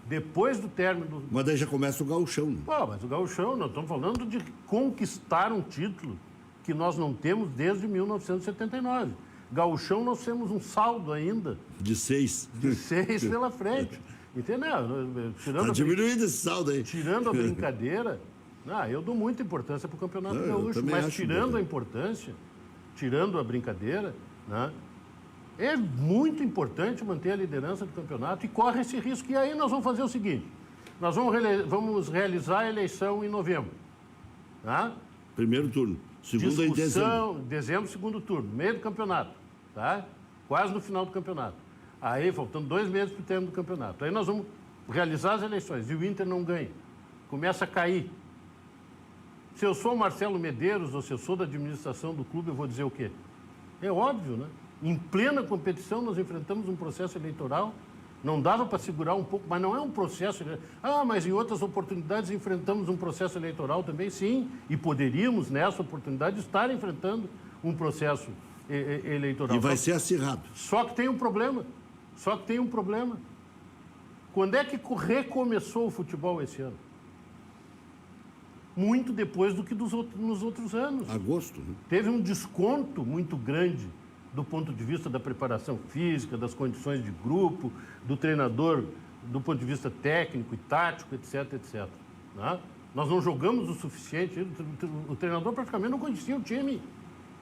depois do término do... Mas daí já começa o gauchão, né? Pô, mas o gauchão, nós estamos falando de conquistar um título que nós não temos desde 1979. Gauchão, nós temos um saldo ainda De 6. de 6 pela frente. Entendeu? Está diminuindo esse saldo aí. Tirando a brincadeira, eu dou muita importância para o Campeonato Eu Gaúcho, também mas acho tirando importante. a importância, tirando a brincadeira, né, é muito importante manter a liderança do campeonato e corre esse risco. E aí nós vamos fazer o seguinte, nós vamos realizar a eleição em novembro. Tá? Primeiro turno. Segundo em dezembro. Dezembro, segundo turno, meio do campeonato. Tá? Quase no final do campeonato. Aí, faltando 2 meses para o término do campeonato. Aí nós vamos realizar as eleições e o Inter não ganha. Começa a cair. Se eu sou o Marcelo Medeiros ou se eu sou da administração do clube, eu vou dizer o quê? É óbvio, né? Em plena competição, nós enfrentamos um processo eleitoral. Não dava para segurar um pouco, mas não é um processo... mas em outras oportunidades enfrentamos um processo eleitoral também, sim. E poderíamos, nessa oportunidade, estar enfrentando um processo eleitoral. E vai ser acirrado. Só que tem um problema. Quando é que recomeçou o futebol esse ano? Muito depois do que nos outros anos. Agosto, né? Teve um desconto muito grande do ponto de vista da preparação física, das condições de grupo, do treinador, do ponto de vista técnico e tático, etc, etc. Né? Nós não jogamos o suficiente. O treinador praticamente não conhecia o time,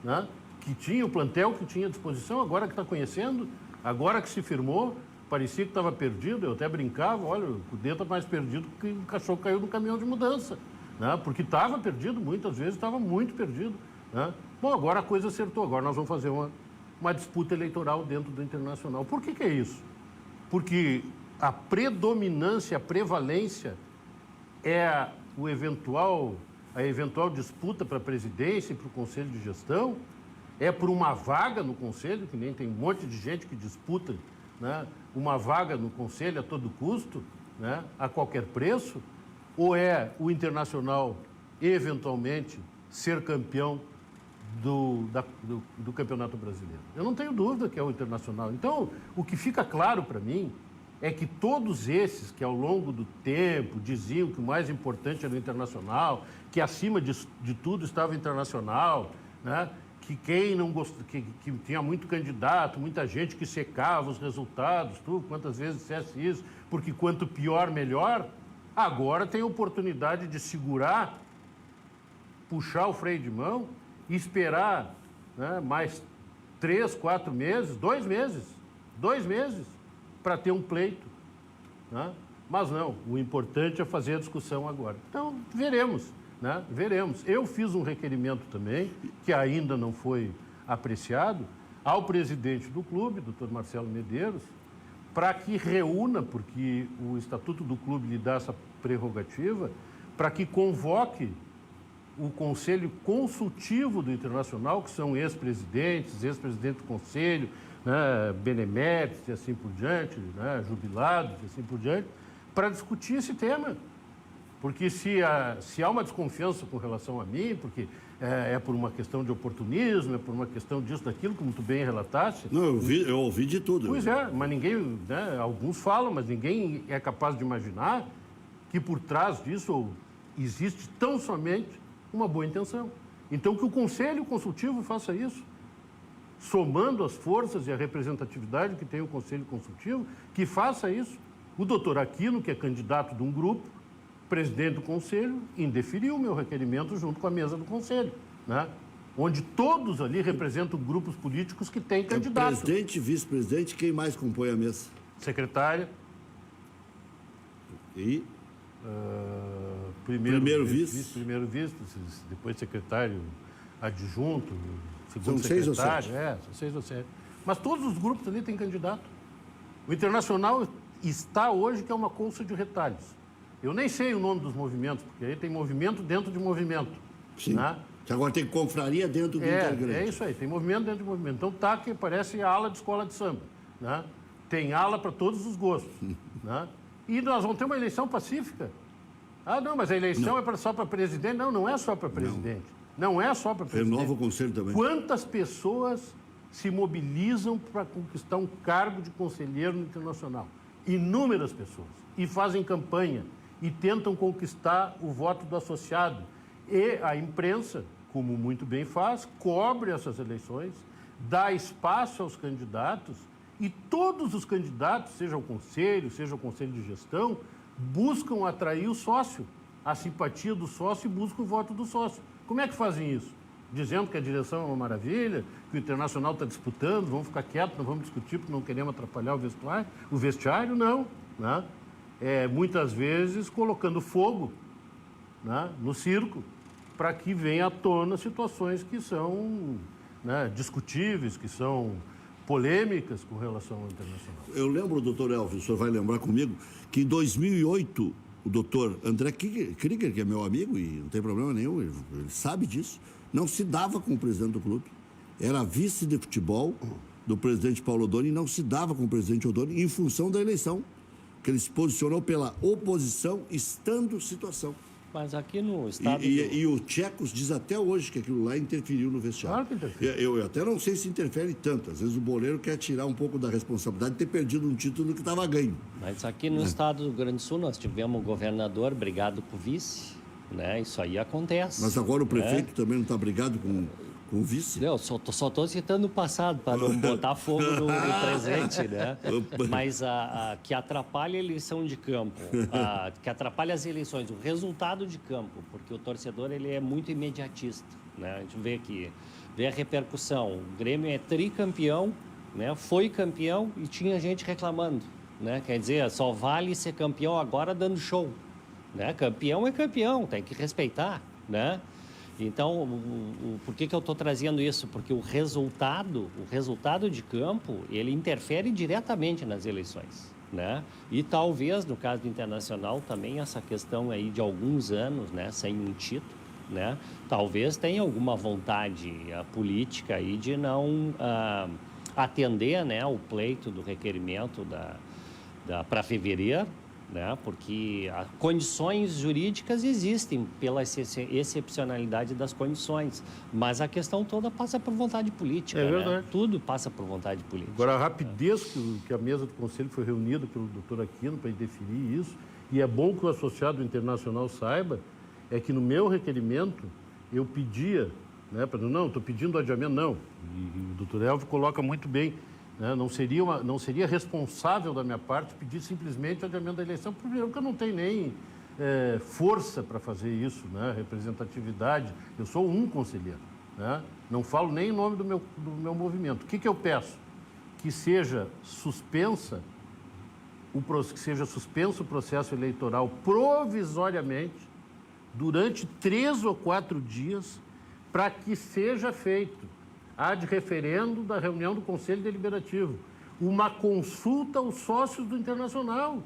né? Que tinha, o plantel que tinha à disposição, agora que está conhecendo, agora que se firmou, parecia que estava perdido. Eu até brincava, olha, o Cudê está mais perdido que o cachorro caiu no caminhão de mudança. Né? Porque estava perdido, muitas vezes estava muito perdido. Né? Bom, agora a coisa acertou, agora nós vamos fazer uma disputa eleitoral dentro do Internacional. Por que é isso? Porque a predominância, a prevalência é a eventual disputa para a presidência e para o Conselho de Gestão, é por uma vaga no Conselho, que nem tem um monte de gente que disputa, né, uma vaga no Conselho a todo custo, né, a qualquer preço, ou é o Internacional, eventualmente, ser campeão do Campeonato Brasileiro? Eu não tenho dúvida que é o Internacional. Então, o que fica claro para mim é que todos esses que, ao longo do tempo, diziam que o mais importante era o Internacional, que acima de tudo estava o Internacional, né, que quem não gostou, que tinha muito candidato, muita gente que secava os resultados, quantas vezes dissesse isso, porque quanto pior, melhor, agora tem a oportunidade de segurar, puxar o freio de mão e esperar, né, mais 3, 4 meses, 2 meses, para ter um pleito. Né? Mas não, o importante é fazer a discussão agora. Então, veremos. Né? Veremos. Eu fiz um requerimento também, que ainda não foi apreciado, ao presidente do clube, doutor Marcelo Medeiros, para que reúna, porque o Estatuto do Clube lhe dá essa prerrogativa, para que convoque o Conselho Consultivo do Internacional, que são ex-presidentes, ex-presidente do Conselho, né, beneméritos e assim por diante, né, jubilados e assim por diante, para discutir esse tema. Porque se há uma desconfiança com relação a mim, porque é por uma questão de oportunismo, é por uma questão disso, daquilo, como tu bem relataste... Não, eu ouvi de tudo. Pois é, mas ninguém, né, alguns falam, mas ninguém é capaz de imaginar que por trás disso existe tão somente uma boa intenção. Então, que o Conselho Consultivo faça isso, somando as forças e a representatividade que tem o Conselho Consultivo, que faça isso. O doutor Aquino, que é candidato de um grupo, presidente do Conselho, indeferiu o meu requerimento junto com a mesa do Conselho, né? Onde todos ali representam grupos políticos que têm candidato. Presidente, vice-presidente, quem mais compõe a mesa? Secretária. E? Primeiro vice. Primeiro vice, depois secretário adjunto, segundo São 6 ou secretário. 7? São 6 ou 7. Mas todos os grupos ali têm candidato. O Internacional está hoje que é uma colcha de retalhos. Eu nem sei o nome dos movimentos, porque aí tem movimento dentro de movimento. Sim. Né? Que agora tem confraria dentro do Intergrande. É isso aí, tem movimento dentro de movimento. Então tá que parece a ala de escola de samba. Né? Tem ala para todos os gostos. Né? E nós vamos ter uma eleição pacífica. Ah, não, mas a eleição é só para presidente. Não, não é só para presidente. Não é só para presidente. Renova o conselho também. Quantas pessoas se mobilizam para conquistar um cargo de conselheiro no Internacional? inúmeras pessoas, e fazem campanha, e tentam conquistar o voto do associado. E a imprensa, como muito bem faz, cobre essas eleições, dá espaço aos candidatos, e todos os candidatos, seja o conselho de gestão, buscam atrair o sócio, a simpatia do sócio e buscam o voto do sócio. Como é que fazem isso? Dizendo que a direção é uma maravilha, que o Internacional está disputando, vamos ficar quietos, não vamos discutir porque não queremos atrapalhar o vestiário, não. Né? Muitas vezes colocando fogo, né, no circo, para que venha à tona situações que são, né, discutíveis, que são polêmicas com relação ao Internacional. Eu lembro, doutor Elvis, o senhor vai lembrar comigo, que em 2008, o doutor André Krieger, que é meu amigo e não tem problema nenhum, ele sabe disso, não se dava com o presidente do clube. Era vice de futebol do presidente Paulo Odoni e não se dava com o presidente Odoni em função da eleição, que ele se posicionou pela oposição, estando situação. Mas aqui no estado... E o Tchecos diz até hoje que aquilo lá interferiu no vestiário. Claro que interfere. Eu até não sei se interfere tanto. Às vezes o boleiro quer tirar um pouco da responsabilidade de ter perdido um título que estava ganho. Mas aqui no estado do Rio Grande do Sul nós tivemos um governador brigado com o vice, né? Isso aí acontece. Mas agora o prefeito também não está brigado com o vice? Eu só estou citando o passado para não botar fogo no presente, né? Mas que atrapalha a eleição de campo, que atrapalha as eleições, o resultado de campo, porque o torcedor ele é muito imediatista, né? A gente vê aqui, vê a repercussão. O Grêmio é tricampeão, né? Foi campeão e tinha gente reclamando, né? Quer dizer, só vale ser campeão agora dando show, né? Campeão é campeão, tem que respeitar, né? Então, por que eu estou trazendo isso? Porque o resultado de campo, ele interfere diretamente nas eleições, né? E talvez, no caso do Internacional, também essa questão aí de alguns anos, né, sem um título, né? Talvez tenha alguma vontade política aí de não atender, né, o pleito do requerimento para fevereiro, né? Porque condições jurídicas existem pela excepcionalidade das condições, mas a questão toda passa por vontade política. É verdade. Né? Tudo passa por vontade política. Agora, a rapidez que a mesa do Conselho foi reunida pelo doutor Aquino para definir isso, e é bom que o associado internacional saiba, é que no meu requerimento eu pedia, né, não, estou pedindo adiamento, não, e o doutor Elvio coloca muito bem, né, não seria responsável da minha parte pedir simplesmente o adiamento da eleição, primeiro porque eu não tenho nem força para fazer isso, né, representatividade, eu sou um conselheiro, né, não falo nem em nome do meu movimento. O que eu peço? Que seja suspenso o processo eleitoral provisoriamente durante 3 ou 4 dias para que seja feito ad referendo da reunião do Conselho Deliberativo uma consulta aos sócios do Internacional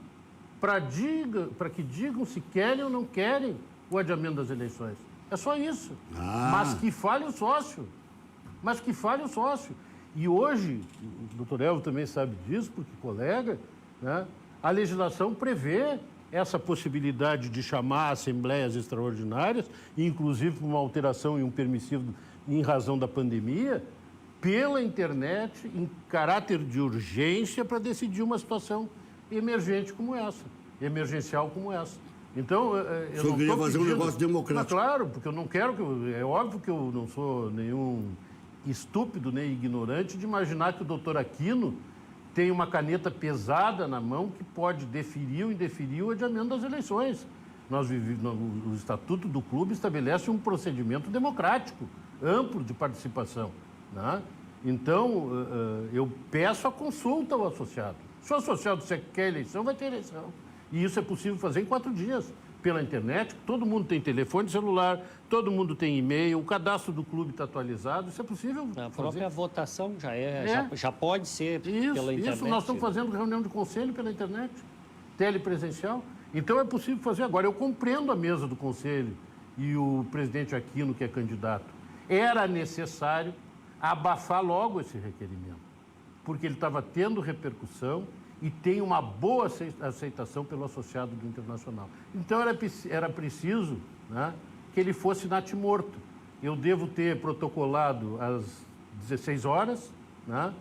para que digam se querem ou não querem o adiamento das eleições. É só isso. Mas que fale o sócio. E hoje, o doutor Elvio também sabe disso, porque colega, né, a legislação prevê essa possibilidade de chamar assembleias extraordinárias, inclusive por uma alteração e um permissivo em razão da pandemia, pela internet, em caráter de urgência, para decidir uma situação emergencial como essa. Então, eu não queria fazer pedindo... um negócio democrático. Mas, claro, porque eu não quero é óbvio que eu não sou nenhum estúpido nem ignorante de imaginar que o doutor Aquino tem uma caneta pesada na mão que pode deferir ou indeferir o adiamento das eleições. O Estatuto do Clube estabelece um procedimento democrático, amplo de participação, né? Então, eu peço a consulta ao associado. Se o associado quer eleição, vai ter eleição. E isso é possível fazer em 4 dias, pela internet. Todo mundo tem telefone celular, todo mundo tem e-mail, o cadastro do clube está atualizado. Isso é possível fazer. A própria votação já pode ser pela internet. Isso, nós estamos fazendo reunião de conselho pela internet, telepresencial. Então, é possível fazer. Agora, eu compreendo a mesa do conselho e o presidente Aquino, que é candidato. Era necessário abafar logo esse requerimento, porque ele estava tendo repercussão e tem uma boa aceitação pelo associado do Internacional. Então, era preciso, né, que ele fosse natimorto. Eu devo ter protocolado às 16 horas, né,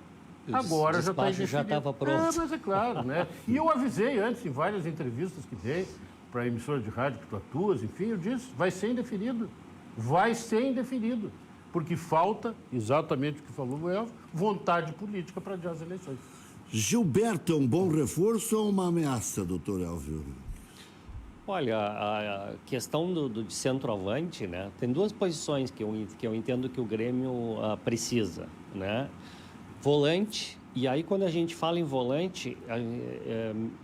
Agora já está despacho já estava pronto. Mas é claro, né? E eu avisei antes, em várias entrevistas que dei para a emissora de rádio que tu atuas, enfim, eu disse, vai ser indefinido. Vai ser indefinido. Porque falta, exatamente o que falou o Elvio, vontade política para adiar as eleições. Gilberto é um bom reforço ou uma ameaça, doutor Elvio? Olha, a questão de centroavante, né? Tem duas posições que eu entendo que o Grêmio precisa, né? Volante, e aí quando a gente fala em volante,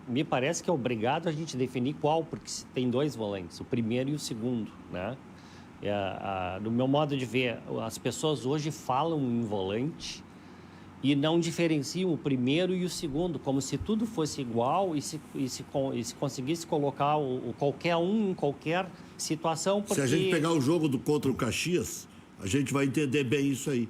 me parece que é obrigado a gente definir qual, porque tem dois volantes, o primeiro e o segundo, né? No meu modo de ver, as pessoas hoje falam em volante e não diferenciam o primeiro e o segundo, como se tudo fosse igual e se conseguisse colocar qualquer um em qualquer situação. Porque... Se a gente pegar o jogo contra o Caxias, a gente vai entender bem isso aí.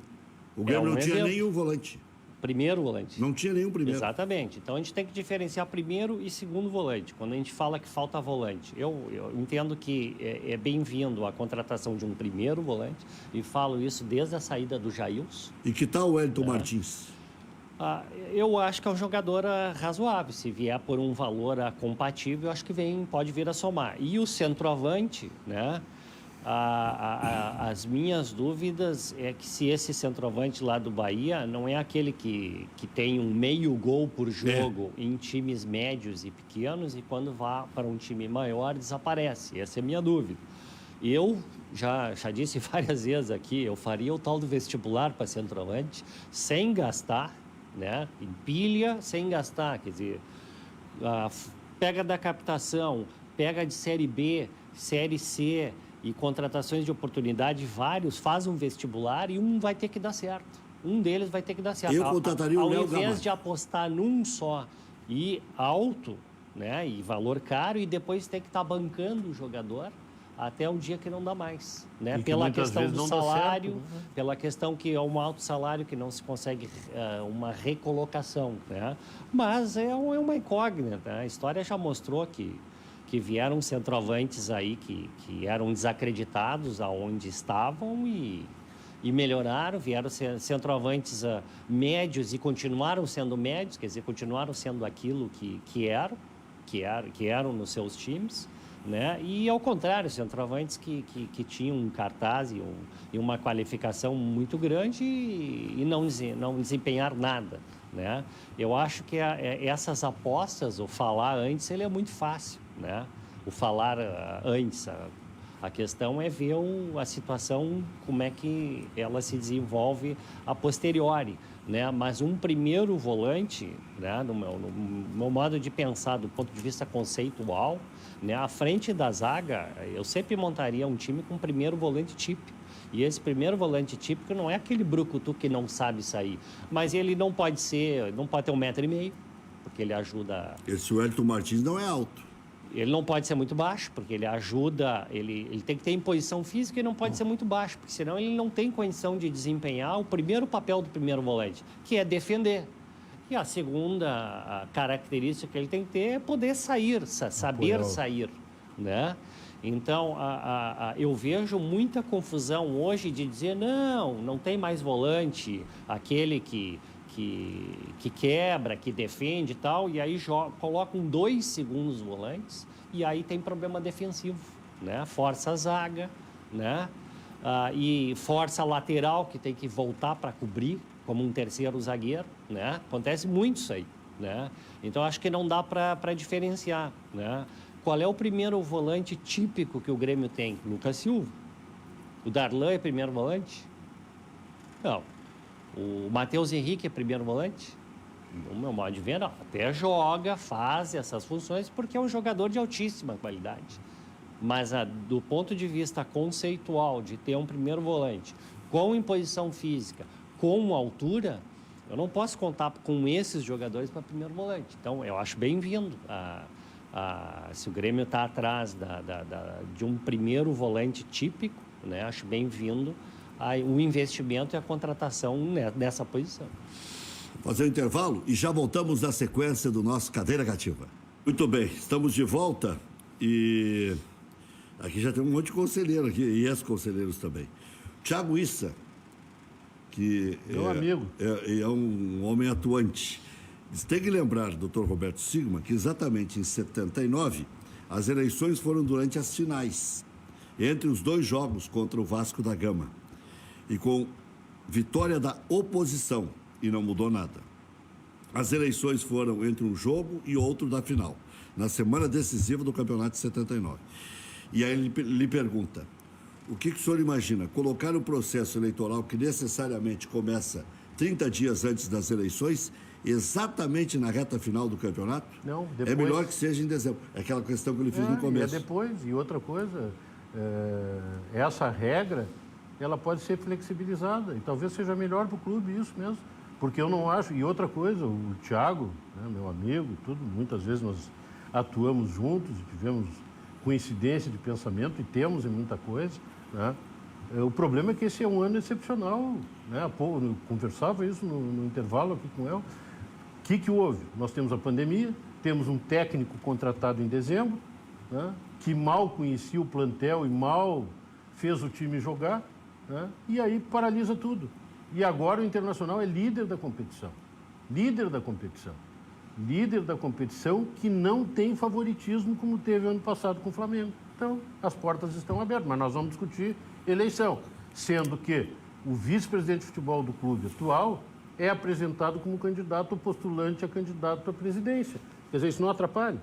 O Grêmio não tinha nenhum volante. Primeiro volante. Não tinha nenhum primeiro. Exatamente. Então a gente tem que diferenciar primeiro e segundo volante. Quando a gente fala que falta volante, eu entendo que é bem-vindo a contratação de um primeiro volante e falo isso desde a saída do Jailson. E que tal o Wellington Martins? Eu acho que é um jogador razoável. Se vier por um valor compatível, eu acho que pode vir a somar. E o centroavante, né? As minhas dúvidas é que se esse centroavante lá do Bahia não é aquele que tem um meio gol por jogo em times médios e pequenos e quando vá para um time maior desaparece. Essa é a minha dúvida. Eu já disse várias vezes aqui, eu faria o tal do vestibular para centroavante sem gastar, né? Empilha sem gastar, quer dizer, pega da captação, pega de Série B, Série C e contratações de oportunidade, vários, faz um vestibular e um vai ter que dar certo. Um deles vai ter que dar certo. Eu contrataria o Léo Ao invés Gamalho. de apostar num só e alto, né, e valor caro, e depois ter que estar bancando o jogador até um dia que não dá mais, né? Pela questão do salário, certo, pela questão que é um alto salário que não se consegue uma recolocação, né? Mas é uma incógnita, né? A história já mostrou que vieram centroavantes aí que eram desacreditados aonde estavam e melhoraram, vieram centroavantes médios e continuaram sendo médios, quer dizer, continuaram sendo aquilo que eram nos seus times, né? E ao contrário, centroavantes que tinham um cartaz e uma qualificação muito grande e não desempenhar nada, né? Eu acho que essas apostas, o falar antes, ele é muito fácil, né? O falar antes, a questão é ver a situação, como é que ela se desenvolve a posteriori, né? Mas um primeiro volante, né, no meu modo de pensar, do ponto de vista conceitual, né, à frente da zaga, eu sempre montaria um time com um primeiro volante típico. E esse primeiro volante típico não é aquele brucutu que não sabe sair, mas ele não pode ter 1,5 m, porque ele ajuda... Esse Wellington Martins não é alto. Ele não pode ser muito baixo, porque ele ajuda, ele tem que ter imposição física e não pode ser muito baixo, porque senão ele não tem condição de desempenhar o primeiro papel do primeiro volante, que é defender. E a segunda característica que ele tem que ter é poder sair, saber sair, né? Então, eu vejo muita confusão hoje de dizer, não tem mais volante, aquele que quebra, que defende e tal, e aí colocam 2 segundos volantes, e aí tem problema defensivo, né? Força a zaga, né? E força a lateral, que tem que voltar para cobrir, como um terceiro zagueiro, né? Acontece muito isso aí, né? Então, acho que não dá para diferenciar, né? Qual é o primeiro volante típico que o Grêmio tem? Lucas Silva. O Darlan é primeiro volante? Não. O Matheus Henrique é primeiro volante? No meu modo de ver, não. Até joga, faz essas funções, porque é um jogador de altíssima qualidade. Mas do ponto de vista conceitual, de ter um primeiro volante com imposição física, com altura, eu não posso contar com esses jogadores para primeiro volante. Então, eu acho bem-vindo se o Grêmio está atrás de um primeiro volante típico, né? Acho bem-vindo o investimento e a contratação nessa posição. Fazer um intervalo e já voltamos na sequência do nosso Cadeira Cativa. Muito bem, estamos de volta e aqui já tem um monte de conselheiro aqui, e ex-conselheiros também. Thiago Issa, que Meu amigo. é um homem atuante. Tem que lembrar, doutor Roberto Sigma, que exatamente em 79, as eleições foram durante as finais, entre os 2 jogos contra o Vasco da Gama, e com vitória da oposição, e não mudou nada. As eleições foram entre um jogo e outro da final, na semana decisiva do campeonato de 79. E aí ele lhe pergunta, o que o senhor imagina? Colocar um processo eleitoral que necessariamente começa 30 dias antes das eleições, exatamente na reta final do campeonato? Não, depois... É melhor que seja em dezembro. É aquela questão que ele fez no começo. E depois, e outra coisa, essa regra, ela pode ser flexibilizada e talvez seja melhor para o clube isso mesmo. Porque eu não acho... E outra coisa, o Thiago, né, meu amigo, muitas vezes nós atuamos juntos e tivemos coincidência de pensamento e temos em muita coisa, né? O problema é que esse é um ano excepcional, né? Eu conversava isso no intervalo aqui com ele. O que houve? Nós temos a pandemia, temos um técnico contratado em dezembro, né? Que mal conhecia o plantel e mal fez o time jogar, né? E aí paralisa tudo. E agora o Internacional é líder da competição. Líder da competição. Líder da competição que não tem favoritismo como teve ano passado com o Flamengo. Então, as portas estão abertas, mas nós vamos discutir eleição, sendo que o vice-presidente de futebol do clube atual é apresentado como candidato ou postulante a candidato à presidência. Quer dizer, isso não atrapalha.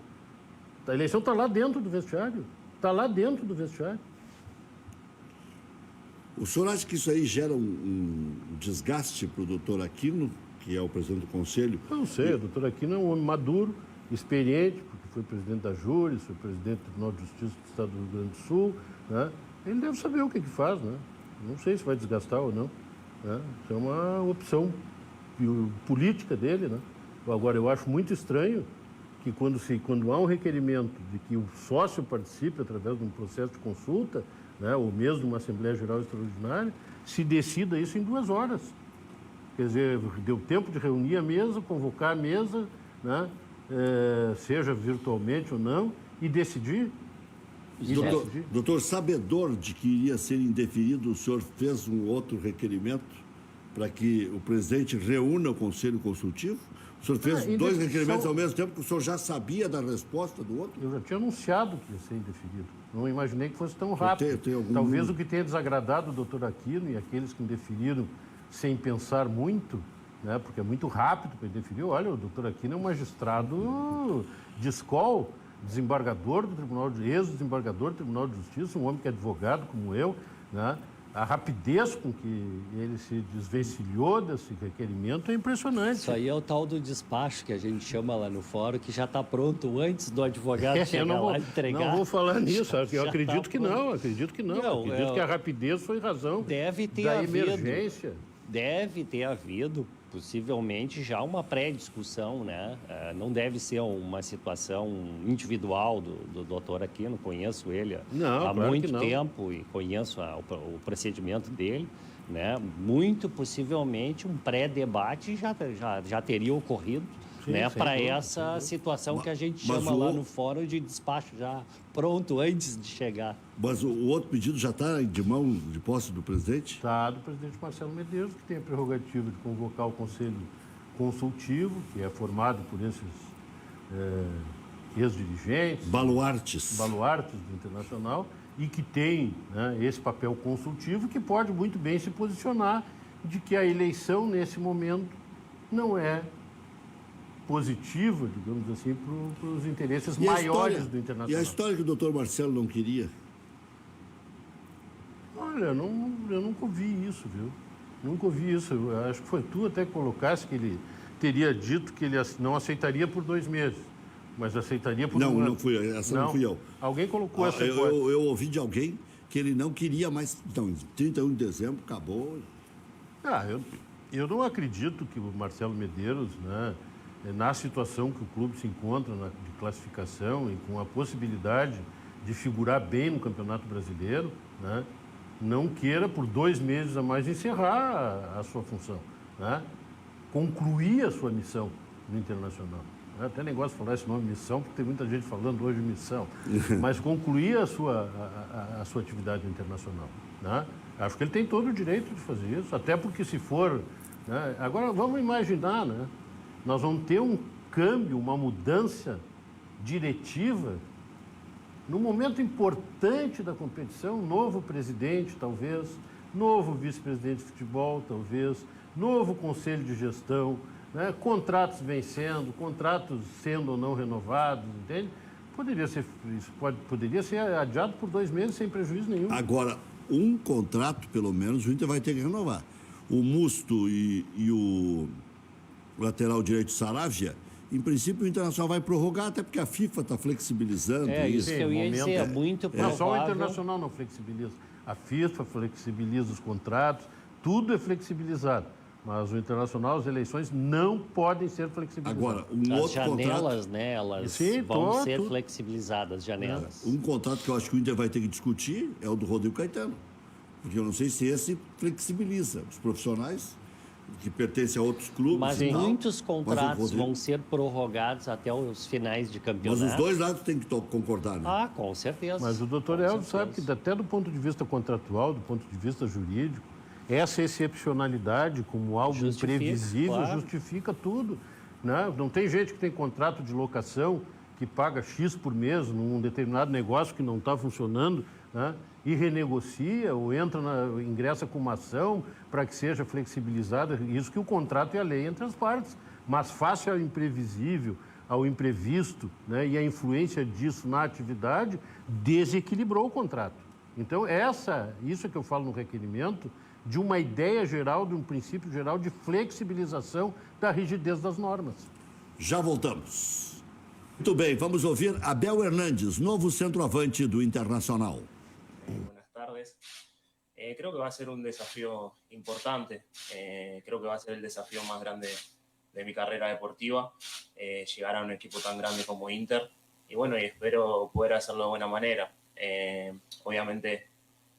A eleição está lá dentro do vestiário. Está lá dentro do vestiário. O senhor acha que isso aí gera um desgaste para o doutor Aquino, que é o presidente do conselho? Eu não sei, o doutor Aquino é um homem maduro, experiente, porque foi presidente da Júri, foi presidente do Tribunal de Justiça do Estado do Rio Grande do Sul, né? Ele deve saber o que faz, né? Não sei se vai desgastar ou não, né? Isso é uma opção política dele, né? Agora, eu acho muito estranho que quando há um requerimento de que o sócio participe através de um processo de consulta, né, ou mesmo de uma Assembleia Geral Extraordinária, se decida isso em 2 horas. Quer dizer, deu tempo de reunir a mesa, convocar a mesa, né, seja virtualmente ou não, e decidir. Doutor, sabedor de que iria ser indeferido, o senhor fez um outro requerimento para que o presidente reúna o Conselho Consultivo? O senhor fez 2 requerimentos ao mesmo tempo que o senhor já sabia da resposta do outro? Eu já tinha anunciado que ia ser indeferido. Não imaginei que fosse tão rápido. Talvez o que tenha desagradado o doutor Aquino e aqueles que indeferiram sem pensar muito, né, porque é muito rápido para indeferir. Olha, o doutor Aquino é um magistrado de escola, desembargador do Tribunal de ex-desembargador do Tribunal de Justiça, um homem que é advogado como eu, né? A rapidez com que ele se desvencilhou desse requerimento é impressionante. Isso aí é o tal do despacho que a gente chama lá no fórum, que já está pronto antes do advogado chegar lá e entregar. Não vou falar nisso, eu acredito que não, acredito que que a rapidez foi razão da emergência. Deve ter havido, possivelmente, já uma pré-discussão, né? Não deve ser uma situação individual do doutor Aquino, conheço ele há muito tempo e conheço o procedimento dele, né? Muito possivelmente um pré-debate já teria ocorrido, né? Para essa situação que a gente chama lá no fórum de despacho já pronto antes de chegar. Mas o outro pedido já está de mão de posse do presidente? Está do presidente Marcelo Medeiros, que tem a prerrogativa de convocar o Conselho Consultivo, que é formado por esses ex-dirigentes. Baluartes do Internacional, e que tem, né, esse papel consultivo, que pode muito bem se posicionar de que a eleição, nesse momento, não é positiva, digamos assim, para os interesses maiores do Internacional. E a história que o doutor Marcelo não queria? Olha, eu nunca ouvi isso, viu? Nunca ouvi isso. Eu acho que foi tu até que colocasse que ele teria dito que ele não aceitaria por 2 meses, mas aceitaria por um ano. Não fui eu, não fui eu. Alguém colocou essa hipótese. Eu ouvi de alguém que ele não queria mais. Então, em 31 de dezembro, acabou. Eu não acredito que o Marcelo Medeiros, né, na situação que o clube se encontra de classificação e com a possibilidade de figurar bem no Campeonato Brasileiro, né, não queira por 2 meses a mais encerrar a sua função, né, concluir a sua missão no Internacional. Até negócio de falar esse nome missão, porque tem muita gente falando hoje de missão, mas concluir a sua atividade internacional, né? Acho que ele tem todo o direito de fazer isso, até porque se for... Né? Agora, vamos imaginar, né? Nós vamos ter um câmbio, uma mudança diretiva num momento importante da competição, novo presidente, talvez, novo vice-presidente de futebol, talvez, novo conselho de gestão, né? Contratos vencendo, contratos sendo ou não renovados, entende? Poderia ser adiado por 2 meses sem prejuízo nenhum. Agora, um contrato, pelo menos, o Inter vai ter que renovar. O Musto e o lateral direito Saravia, em princípio, o Internacional vai prorrogar, até porque a FIFA está flexibilizando isso que eu ia dizer, é muito provável. Não, só o Internacional não flexibiliza. A FIFA flexibiliza os contratos, tudo é flexibilizado. Mas o Internacional, as eleições não podem ser flexibilizadas. Agora, as janelas, né, elas vão ser flexibilizadas, janelas. Um contrato que eu acho que o Inter vai ter que discutir é o do Rodrigo Caetano. Porque eu não sei se esse flexibiliza os profissionais que pertencem a outros clubes. Mas muitos contratos vão ser prorrogados até os finais de campeonato. Mas os dois lados têm que concordar, né? Ah, com certeza. Mas o doutor Eldo sabe que até do ponto de vista contratual, do ponto de vista jurídico, essa excepcionalidade como algo imprevisível justifica tudo. Né? Não tem gente que tem contrato de locação que paga X por mês num determinado negócio que não está funcionando, né? E renegocia ou ingressa com uma ação para que seja flexibilizada. Isso que o contrato e a lei entre as partes. Mas face ao imprevisível, ao imprevisto, né? E a influência disso na atividade, desequilibrou o contrato. Então, isso é que eu falo no requerimento, de uma ideia geral, de um princípio geral de flexibilização da rigidez das normas. Já voltamos. Muito bem, vamos ouvir Abel Hernandes, novo centroavante do Internacional. Buenas tardes. Creo que va a ser un desafío importante. Creo que va a ser el desafío más grande de mi carrera deportiva, llegar a un equipo tan grande como Inter. Y bueno, y espero poder hacerlo de buena manera. Obviamente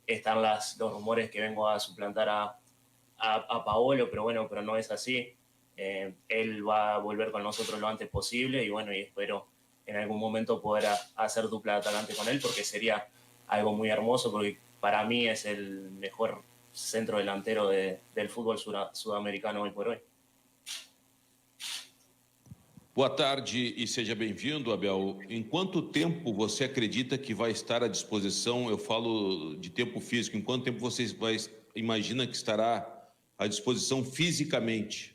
están los rumores que vengo a suplantar a Paolo, pero bueno, pero no es así. Él va a volver con nosotros lo antes posible y bueno, y espero en algún momento poder hacer dupla de atacante con él, porque sería algo muy hermoso, porque para mí es el mejor centro delantero del fútbol sudamericano hoy por hoy. Boa tarde e seja bem-vindo, Abel. Em quanto tempo você acredita que vai estar à disposição? Eu falo de tempo físico. Em quanto tempo você imagina que estará à disposição fisicamente?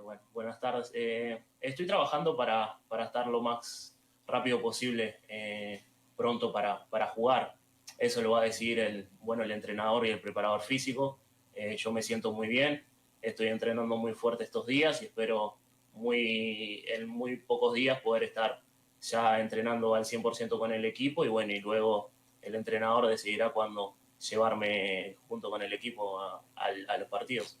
Bueno, buenas tardes. Estoy trabajando para estar lo más rápido posible, pronto para jugar. Eso lo va a decidir el entrenador y el preparador físico. Yo me siento muy bien. Estoy entrenando muy fuerte estos días y espero en muy pocos días poder estar ya entrenando al 100% con el equipo y bueno, y luego el entrenador decidirá cuándo llevarme junto con el equipo a los partidos.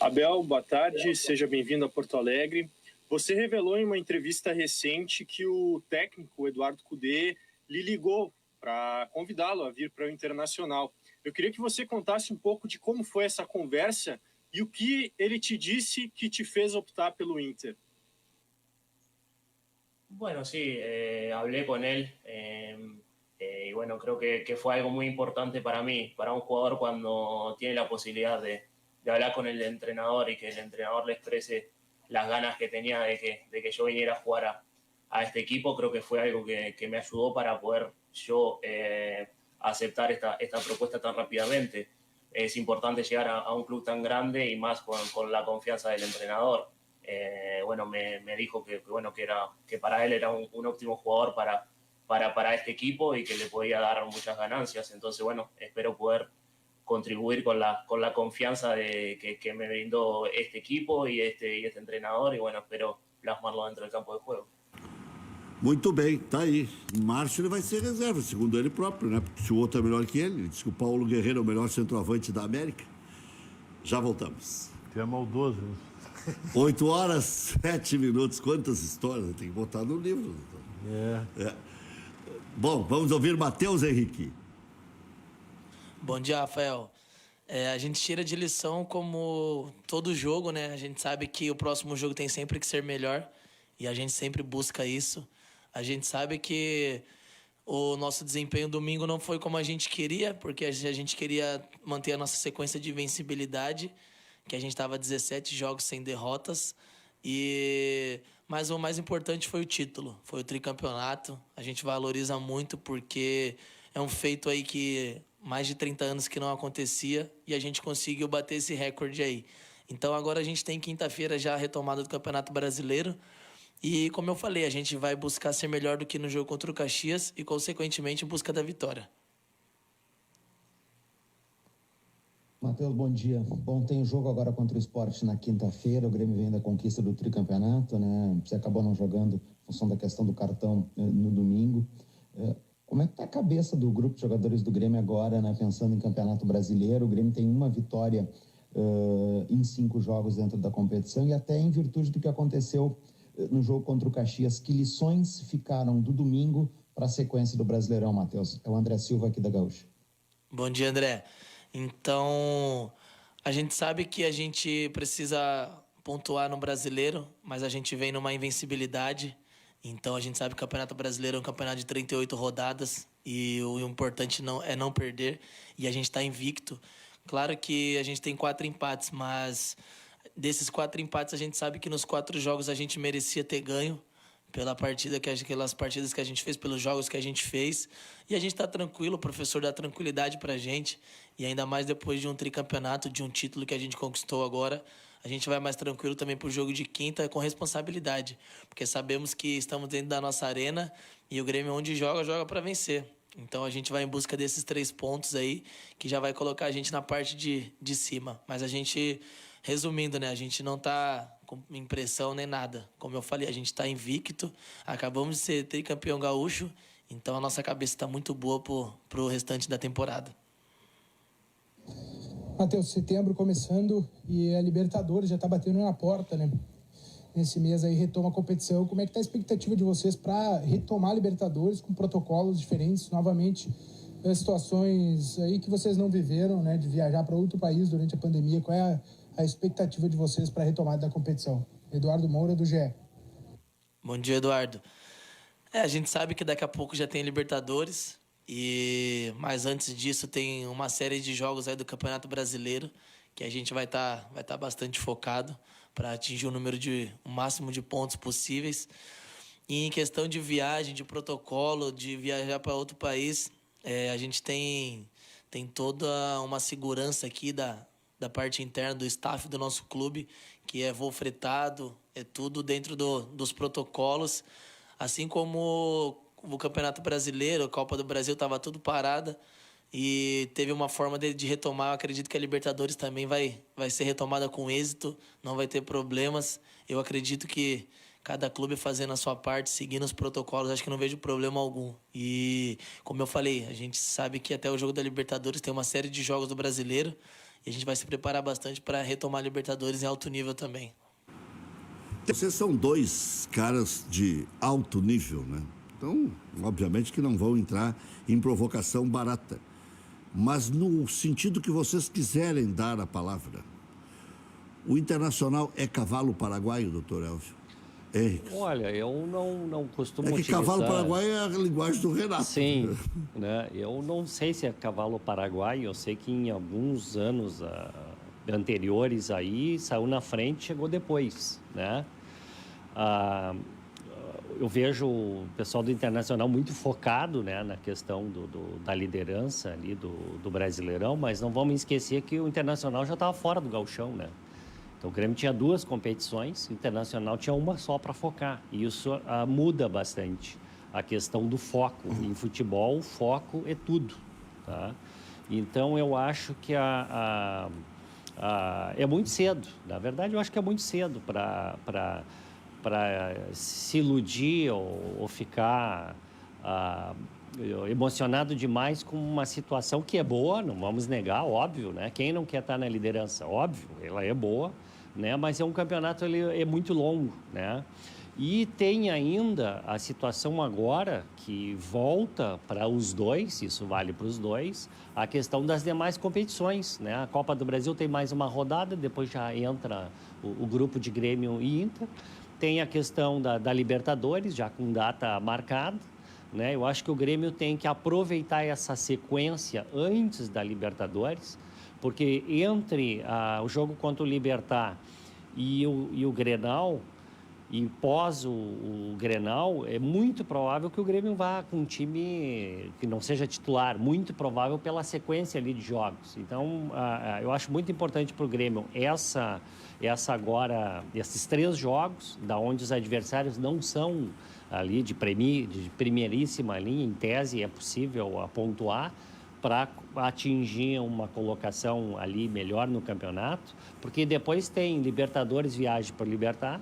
Abel, boa tarde, seja bem-vindo a Porto Alegre. Você revelou em uma entrevista recente que o técnico Eduardo Cudê lhe ligou para convidá-lo a vir para o Internacional. Eu queria que você contasse um pouco de como foi essa conversa e o que ele te disse que te fez optar pelo Inter. Bueno, sí, hablé con él y bueno, creo que fue algo muy importante para mí, para un jugador cuando tiene la posibilidad de hablar con el entrenador y que el entrenador le exprese las ganas que tenía de que yo viniera a jugar a este equipo. Creo que fue algo que me ayudó para poder yo aceptar esta propuesta tan rápidamente. Es importante llegar a un club tan grande y más con la confianza del entrenador. Bueno, me dijo que para él era un óptimo jugador para este equipo y que le podía dar muchas ganancias. Entonces, bueno, espero poder contribuir con la confianza que me brindó este equipo y este entrenador y bueno, espero plasmarlo dentro del campo de juego. Muito bem, tá aí. Em março ele vai ser reserva, segundo ele próprio, né? Porque se o outro é melhor que ele disse que o Paulo Guerreiro é o melhor centroavante da América. Já voltamos. Tu é maldoso. 8h07. Quantas histórias? Tem que botar no livro. Bom, vamos ouvir Matheus Henrique. Bom dia, Rafael. A gente tira de lição como todo jogo, né? A gente sabe que o próximo jogo tem sempre que ser melhor e a gente sempre busca isso. A gente sabe que o nosso desempenho domingo não foi como a gente queria, porque a gente queria manter a nossa sequência de invencibilidade, que a gente estava 17 jogos sem derrotas. Mas o mais importante foi o título, foi o tricampeonato. A gente valoriza muito porque é um feito aí que mais de 30 anos que não acontecia e a gente conseguiu bater esse recorde aí. Então agora a gente tem quinta-feira já a retomada do Campeonato Brasileiro. E como eu falei, a gente vai buscar ser melhor do que no jogo contra o Caxias e, consequentemente, em busca da vitória. Matheus, bom dia. Bom, tem o jogo agora contra o Sport na quinta-feira. O Grêmio vem da conquista do tricampeonato, né? Você acabou não jogando em função da questão do cartão no domingo. Como é que está a cabeça do grupo de jogadores do Grêmio agora, né? Pensando em Campeonato Brasileiro? O Grêmio tem uma vitória em 5 jogos dentro da competição e até em virtude do que aconteceu no jogo contra o Caxias. Que lições ficaram do domingo para a sequência do Brasileirão, Matheus? É o André Silva aqui da Gaúcha. Bom dia, André. Então, a gente sabe que a gente precisa pontuar no Brasileiro, mas a gente vem numa invencibilidade. Então, a gente sabe que o Campeonato Brasileiro é um campeonato de 38 rodadas e o importante é não perder. E a gente está invicto. Claro que a gente tem 4 empates, mas desses 4 empates, a gente sabe que nos 4 jogos a gente merecia ter ganho pelas partidas que a gente fez, pelos jogos que a gente fez. E a gente está tranquilo, o professor dá tranquilidade para a gente. E ainda mais depois de um tricampeonato, de um título que a gente conquistou agora, a gente vai mais tranquilo também para o jogo de quinta com responsabilidade. Porque sabemos que estamos dentro da nossa arena e o Grêmio, onde joga, joga para vencer. Então a gente vai em busca desses 3 pontos aí, que já vai colocar a gente na parte de cima. Mas a gente, resumindo, né, a gente não tá com impressão nem nada. Como eu falei, a gente tá invicto, acabamos de ser tricampeão gaúcho, então a nossa cabeça está muito boa pro restante da temporada. Matheus, setembro começando e a Libertadores já está batendo na porta, né? Nesse mês aí retoma a competição. Como é que tá a expectativa de vocês para retomar a Libertadores com protocolos diferentes, novamente, situações aí que vocês não viveram, né? De viajar para outro país durante a pandemia. Qual é a expectativa de vocês para a retomada da competição? Eduardo Moura, do GE. Bom dia, Eduardo. A gente sabe que daqui a pouco já tem Libertadores, mas antes disso tem uma série de jogos aí do Campeonato Brasileiro que a gente vai estar bastante focado para atingir o máximo de pontos possíveis. E em questão de viagem, de protocolo, de viajar para outro país, a gente tem toda uma segurança aqui da parte interna do staff do nosso clube, que é voo fretado, é tudo dentro dos protocolos. Assim como o Campeonato Brasileiro, a Copa do Brasil, estava tudo parada e teve uma forma de retomar. Eu acredito que a Libertadores também vai ser retomada com êxito, não vai ter problemas. Eu acredito que cada clube fazendo a sua parte, seguindo os protocolos, acho que não vejo problema algum. E, como eu falei, a gente sabe que até o jogo da Libertadores tem uma série de jogos do Brasileiro e a gente vai se preparar bastante para retomar a Libertadores em alto nível também. Vocês são 2 caras de alto nível, né? Então, obviamente que não vão entrar em provocação barata. Mas no sentido que vocês quiserem dar a palavra. O Internacional é cavalo paraguaio, doutor Elvio? Olha, eu não costumo utilizar... cavalo paraguaio é a linguagem do Renato. Sim, né? Eu não sei se é cavalo paraguaio, eu sei que em alguns anos anteriores aí, saiu na frente, chegou depois, né? Eu vejo o pessoal do Internacional muito focado, né, na questão da liderança ali do Brasileirão, mas não vamos esquecer que o Internacional já estava fora do gauchão, né? Então o Grêmio tinha 2 competições, o Internacional tinha uma só para focar. E isso muda bastante a questão do foco. Em futebol, o foco é tudo, tá? Então eu acho que é muito cedo. Na verdade, eu acho que é muito cedo para se iludir ou ficar emocionado demais com uma situação que é boa, não vamos negar, óbvio, né? Quem não quer estar na liderança? Óbvio, ela é boa, né? Mas é um campeonato, ele é muito longo, né? E tem ainda a situação agora que volta para os 2, isso vale para os 2, a questão das demais competições, né? A Copa do Brasil tem mais uma rodada, depois já entra o grupo de Grêmio e Inter. Tem a questão da Libertadores, já com data marcada, né? Eu acho que o Grêmio tem que aproveitar essa sequência antes da Libertadores, porque entre o jogo contra o Libertad e o Grenal, e pós o Grenal, é muito provável que o Grêmio vá com um time que não seja titular, muito provável pela sequência ali de jogos. Então, eu acho muito importante para o Grêmio esses 3 jogos, da onde os adversários não são ali de primeiríssima linha, em tese é possível pontuar, para atingir uma colocação ali melhor no campeonato, porque depois tem Libertadores, viagem para o Libertad,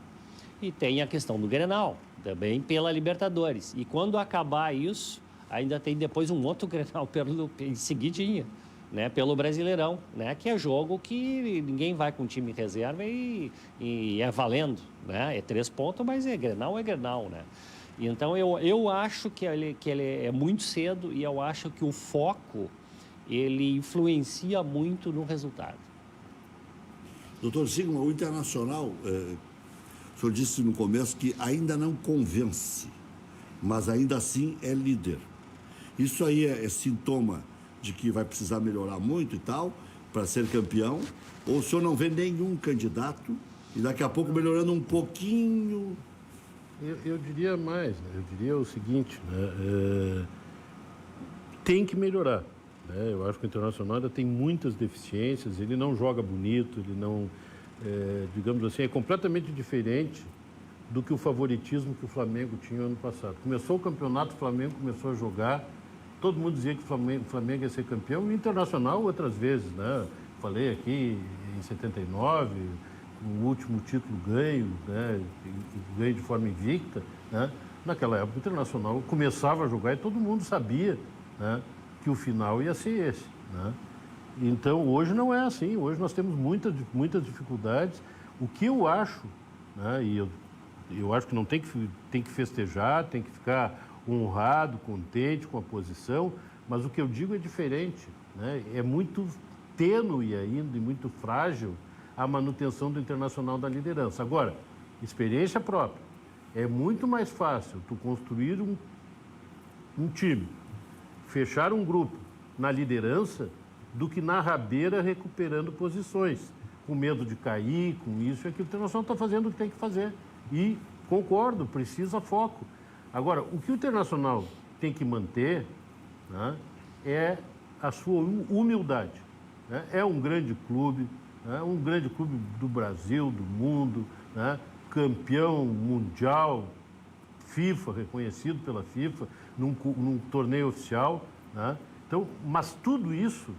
e tem a questão do Grenal, também pela Libertadores. E quando acabar isso, ainda tem depois um outro Grenal em seguidinha, né, pelo Brasileirão, né, que é jogo que ninguém vai com time reserva e é valendo, né, é 3 pontos, mas é Grenal, né. E então eu acho que ele é muito cedo e eu acho que o foco, ele influencia muito no resultado. Doutor Sigma, o Internacional, o senhor disse no começo que ainda não convence, mas ainda assim é líder. Isso aí é sintoma de que vai precisar melhorar muito e tal, para ser campeão? Ou o senhor não vê nenhum candidato e daqui a pouco melhorando um pouquinho? Eu diria mais, né? Eu diria o seguinte, né? Tem que melhorar, né? Eu acho que o Internacional ainda tem muitas deficiências, ele não joga bonito, ele não, digamos assim, é completamente diferente do que o favoritismo que o Flamengo tinha ano passado. Começou o campeonato, o Flamengo começou a jogar, todo mundo dizia que o Flamengo ia ser campeão, e o Internacional outras vezes, né? Falei aqui em 79, o último título ganho, né? Ganho de forma invicta, né? Naquela época o Internacional começava a jogar e todo mundo sabia, né, que o final ia ser esse, né? Então hoje não é assim, hoje nós temos muitas dificuldades. O que eu acho, né, e eu acho que não tem que festejar, tem que ficar honrado, contente com a posição, mas o que eu digo é diferente, né? É muito tênue ainda e muito frágil a manutenção do Internacional da liderança. Agora, experiência própria. É muito mais fácil tu construir um time, fechar um grupo na liderança do que na rabeira recuperando posições, com medo de cair, com isso e aquilo. O Internacional está fazendo o que tem que fazer. E concordo, precisa foco. Agora, o que o Internacional tem que manter, né, é a sua humildade, né? É um grande clube, né? Um grande clube do Brasil, do mundo, né? Campeão mundial, FIFA, reconhecido pela FIFA, num torneio oficial, né? Então, mas tudo isso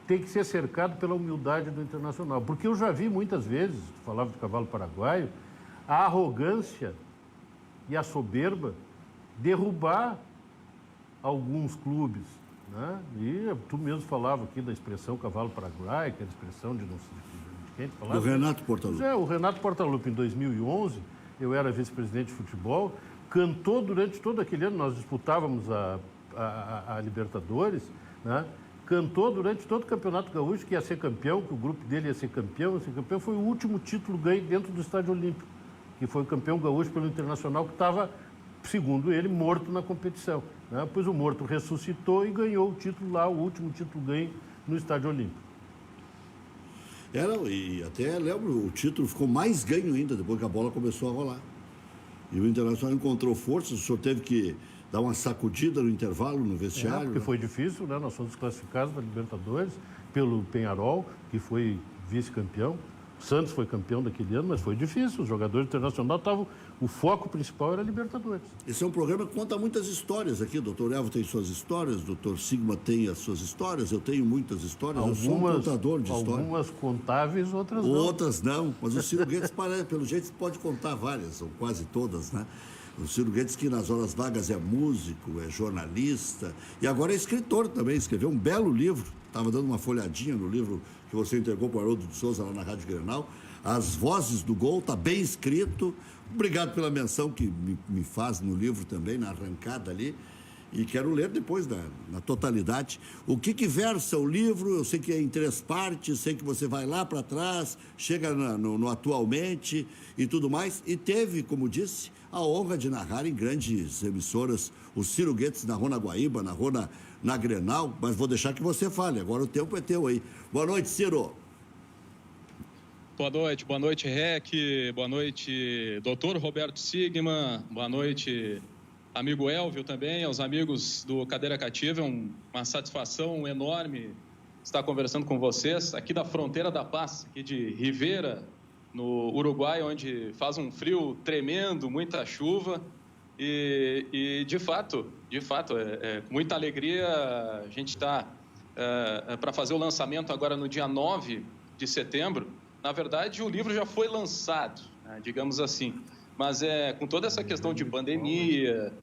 tem que ser cercado pela humildade do Internacional. Porque eu já vi muitas vezes, falava do cavalo paraguaio, a arrogância e a soberba derrubar alguns clubes, né? E tu mesmo falava aqui da expressão cavalo paraguaio, que era a expressão de quem tu falava? Do Renato Portaluppi. O Renato Portaluppi, em 2011, eu era vice-presidente de futebol, cantou durante todo aquele ano, nós disputávamos a Libertadores, né? Cantou durante todo o Campeonato Gaúcho que ia ser campeão, que o grupo dele ia ser campeão, foi o último título ganho dentro do Estádio Olímpico, que foi o campeão gaúcho pelo Internacional, que estava, segundo ele, morto na competição, né? Pois o morto ressuscitou e ganhou o título lá, o último título ganho no Estádio Olímpico. E até lembro, o título ficou mais ganho ainda depois que a bola começou a rolar. E o Internacional encontrou forças, o senhor teve que dar uma sacudida no intervalo, no vestiário. Porque foi difícil, né? Nós fomos classificados para a Libertadores pelo Peñarol, que foi vice-campeão. O Santos foi campeão daquele ano, mas foi difícil. Os jogadores internacionais estavam... O foco principal era a Libertadores. Esse é um programa que conta muitas histórias aqui. O doutor Elvo tem suas histórias, o doutor Sigma tem as suas histórias, eu tenho muitas histórias, eu sou um contador de histórias. Algumas contáveis, outras não. Outras não, mas o Ciro Guedes, pelo jeito, pode contar várias, ou quase todas, né? O Ciro Guedes, que nas horas vagas é músico, é jornalista e agora é escritor também, escreveu um belo livro. Estava dando uma folhadinha no livro que você entregou para o Haroldo de Souza lá na Rádio Grenal. As Vozes do Gol, está bem escrito. Obrigado pela menção que me faz no livro também, na arrancada ali. E quero ler depois na totalidade. O que versa o livro? Eu sei que é em 3 partes, sei que você vai lá para trás, chega no atualmente e tudo mais. E teve, como disse, a honra de narrar em grandes emissoras. O Ciro Guedes narrou na Guaíba, narrou na Grenal, mas vou deixar que você fale. Agora o tempo é teu aí. Boa noite, Ciro. Boa noite, Rec, boa noite, doutor Roberto Sigman, boa noite, amigo Elvio também, aos amigos do Cadeira Cativa. É uma satisfação enorme estar conversando com vocês aqui da fronteira da paz, aqui de Rivera, no Uruguai, onde faz um frio tremendo, muita chuva e de fato, com muita alegria a gente está para fazer o lançamento agora no dia 9 de setembro. Na verdade, o livro já foi lançado, né, digamos assim, mas com toda essa questão de pandemia,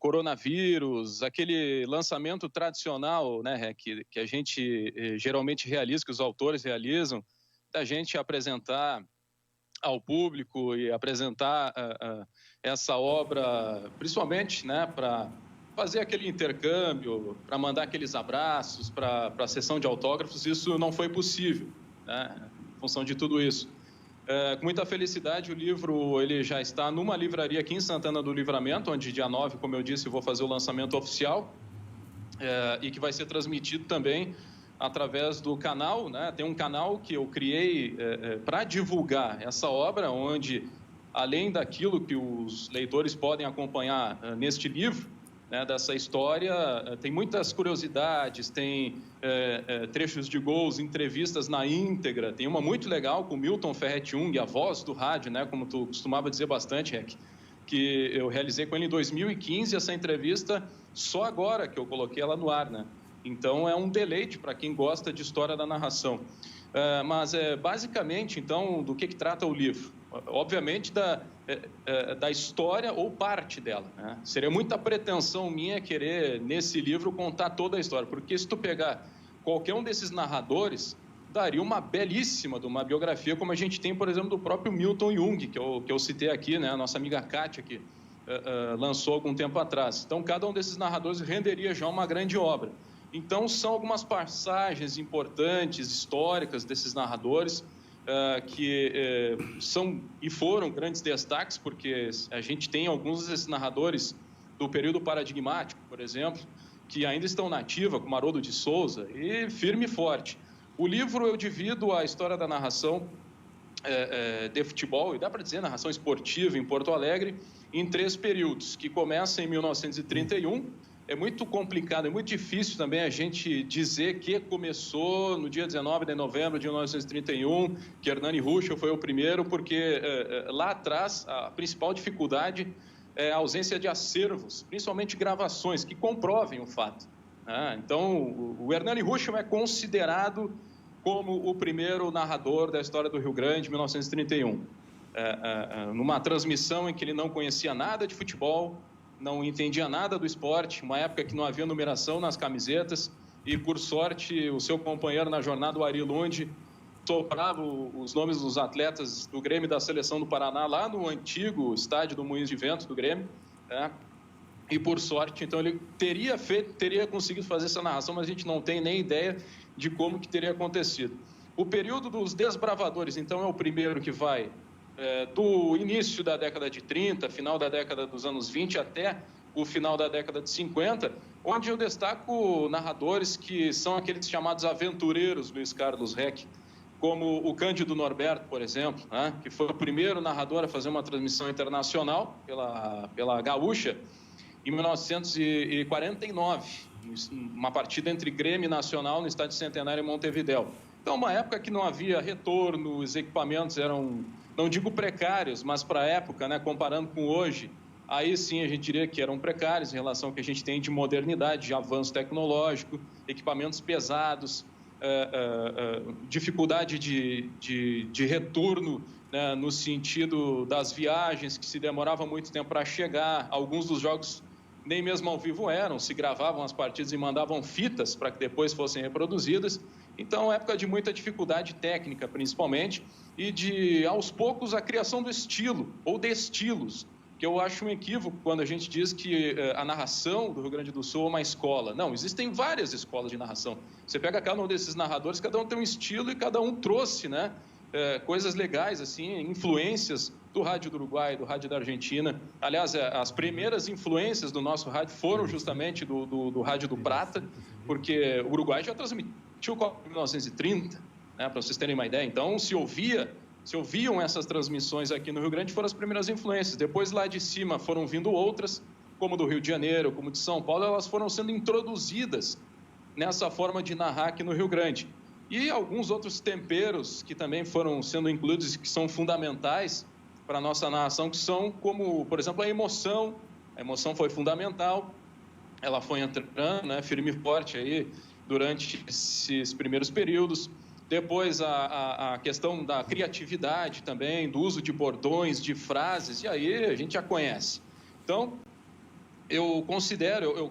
coronavírus, aquele lançamento tradicional, né, que a gente geralmente realiza, que os autores realizam, da gente apresentar ao público e apresentar essa obra, principalmente, né, para fazer aquele intercâmbio, para mandar aqueles abraços, para a sessão de autógrafos, isso não foi possível, né? Em função de tudo isso. Com muita felicidade, o livro ele já está numa livraria aqui em Santana do Livramento, onde dia 9, como eu disse, vou fazer o lançamento oficial, e que vai ser transmitido também através do canal, né? Tem um canal que eu criei para divulgar essa obra, onde, além daquilo que os leitores podem acompanhar neste livro, né, dessa história, tem muitas curiosidades, tem trechos de gols, entrevistas na íntegra, tem uma muito legal com Milton Ferretti-Jung, a voz do rádio, né, como tu costumava dizer bastante, Rec, que eu realizei com ele em 2015, essa entrevista, só agora que eu coloquei ela no ar, né? Então, é um deleite para quem gosta de história da narração. Mas, basicamente, então, do que trata o livro? Obviamente, da história ou parte dela, né? Seria muita pretensão minha querer, nesse livro, contar toda a história, porque se tu pegar qualquer um desses narradores, daria uma belíssima de uma biografia, como a gente tem, por exemplo, do próprio Milton Jung, que eu citei aqui, né? A nossa amiga Kátia, que lançou algum tempo atrás. Então, cada um desses narradores renderia já uma grande obra. Então, são algumas passagens importantes, históricas desses narradores, que são e foram grandes destaques, porque a gente tem alguns desses narradores do período paradigmático, por exemplo, que ainda estão na ativa, como Haroldo de Souza, e firme e forte. O livro eu divido a história da narração de futebol, e dá para dizer narração esportiva em Porto Alegre, em 3 períodos, que começa em 1931, é muito complicado, é muito difícil também a gente dizer que começou no dia 19 de novembro de 1931, que Hernani Ruschel foi o primeiro, porque lá atrás a principal dificuldade é a ausência de acervos, principalmente gravações, que comprovem o fato, né? Então, o Hernani Ruschel é considerado como o primeiro narrador da história do Rio Grande, em 1931. Numa transmissão em que ele não conhecia nada de futebol, não entendia nada do esporte, uma época que não havia numeração nas camisetas, e, por sorte, o seu companheiro na jornada, o Ari Lund, soprava os nomes dos atletas do Grêmio e da Seleção do Paraná, lá no antigo estádio do Moinhos de Vento do Grêmio, né? E, por sorte, então, ele teria conseguido fazer essa narração, mas a gente não tem nem ideia de como que teria acontecido. O período dos desbravadores, então, é o primeiro que vai do início da década de 30, final da década dos anos 20 até o final da década de 50, onde eu destaco narradores que são aqueles chamados aventureiros, Luiz Carlos Rec, como o Cândido Norberto, por exemplo, né, que foi o primeiro narrador a fazer uma transmissão internacional pela Gaúcha, em 1949, uma partida entre Grêmio e Nacional no Estádio Centenário em Montevidéu. Então, uma época que não havia retorno, os equipamentos eram, não digo precários, mas para a época, né, comparando com hoje, aí sim a gente diria que eram precários em relação ao que a gente tem de modernidade, de avanço tecnológico, equipamentos pesados, dificuldade de retorno, né, no sentido das viagens, que se demorava muito tempo para chegar. Alguns dos jogos nem mesmo ao vivo se gravavam as partidas e mandavam fitas para que depois fossem reproduzidas. Então, época de muita dificuldade técnica, principalmente, e de, aos poucos, a criação do estilo, ou de estilos, que eu acho um equívoco quando a gente diz que a narração do Rio Grande do Sul é uma escola. Não, existem várias escolas de narração. Você pega cada um desses narradores, cada um tem um estilo e cada um trouxe, né, coisas legais, assim, influências do rádio do Uruguai, do rádio da Argentina. Aliás, as primeiras influências do nosso rádio foram justamente do rádio do Prata, porque o Uruguai já transmitiu o Copa em 1930, né, para vocês terem uma ideia. Então, se ouviam essas transmissões aqui no Rio Grande, foram as primeiras influências. Depois, lá de cima, foram vindo outras, como do Rio de Janeiro, como de São Paulo, elas foram sendo introduzidas nessa forma de narrar aqui no Rio Grande. E alguns outros temperos que também foram sendo incluídos, que são fundamentais para a nossa narração, que são como, por exemplo, a emoção. A emoção foi fundamental, ela foi entrando, né, firme e forte aí durante esses primeiros períodos. Depois a questão da criatividade também, do uso de bordões, de frases, e aí a gente já conhece. Então, eu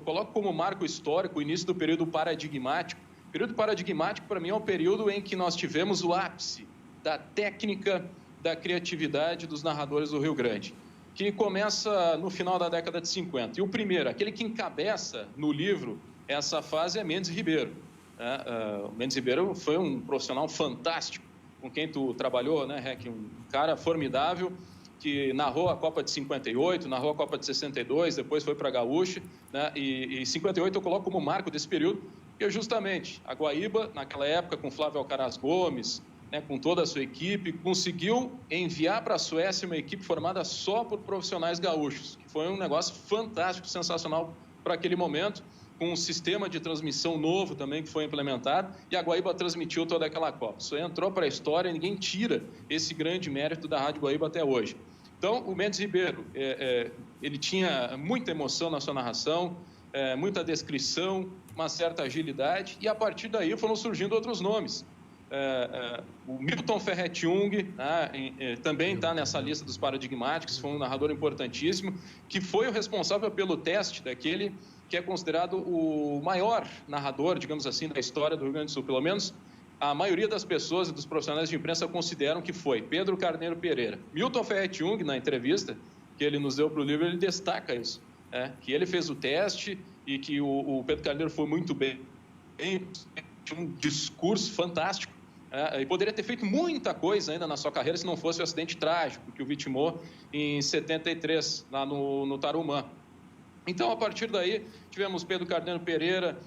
coloco como marco histórico o início do período paradigmático. O período paradigmático, para mim, é um período em que nós tivemos o ápice da técnica, da criatividade dos narradores do Rio Grande, que começa no final da década de 50. E o primeiro, aquele que encabeça no livro essa fase, é Mendes Ribeiro. O Mendes Ribeiro foi um profissional fantástico, com quem tu trabalhou, né, Rec? Um cara formidável, que narrou a Copa de 58, narrou a Copa de 62, depois foi para a Gaúcha, né? E 58 eu coloco como marco desse período, porque justamente a Guaíba, naquela época, com Flávio Alcaraz Gomes, né, com toda a sua equipe, conseguiu enviar para a Suécia uma equipe formada só por profissionais gaúchos, que foi um negócio fantástico, sensacional para aquele momento, com um sistema de transmissão novo também que foi implementado, e a Guaíba transmitiu toda aquela Copa. Isso entrou para a história e ninguém tira esse grande mérito da Rádio Guaíba até hoje. Então, o Mendes Ribeiro, ele tinha muita emoção na sua narração, muita descrição, uma certa agilidade, e a partir daí foram surgindo outros nomes. O Milton Ferretti-Jung, também está nessa lista dos paradigmáticos, foi um narrador importantíssimo, que foi o responsável pelo teste daquele que é considerado o maior narrador, digamos assim, da história do Rio Grande do Sul. Pelo menos a maioria das pessoas e dos profissionais de imprensa consideram que foi Pedro Carneiro Pereira. Milton Ferretti-Jung, na entrevista que ele nos deu para o livro, ele destaca isso, que ele fez o teste e que o Pedro Carneiro foi muito bem, tinha um discurso fantástico, e poderia ter feito muita coisa ainda na sua carreira se não fosse o acidente trágico que o vitimou em 73, lá no Tarumã. Então, a partir daí, tivemos Pedro Carneiro Pereira,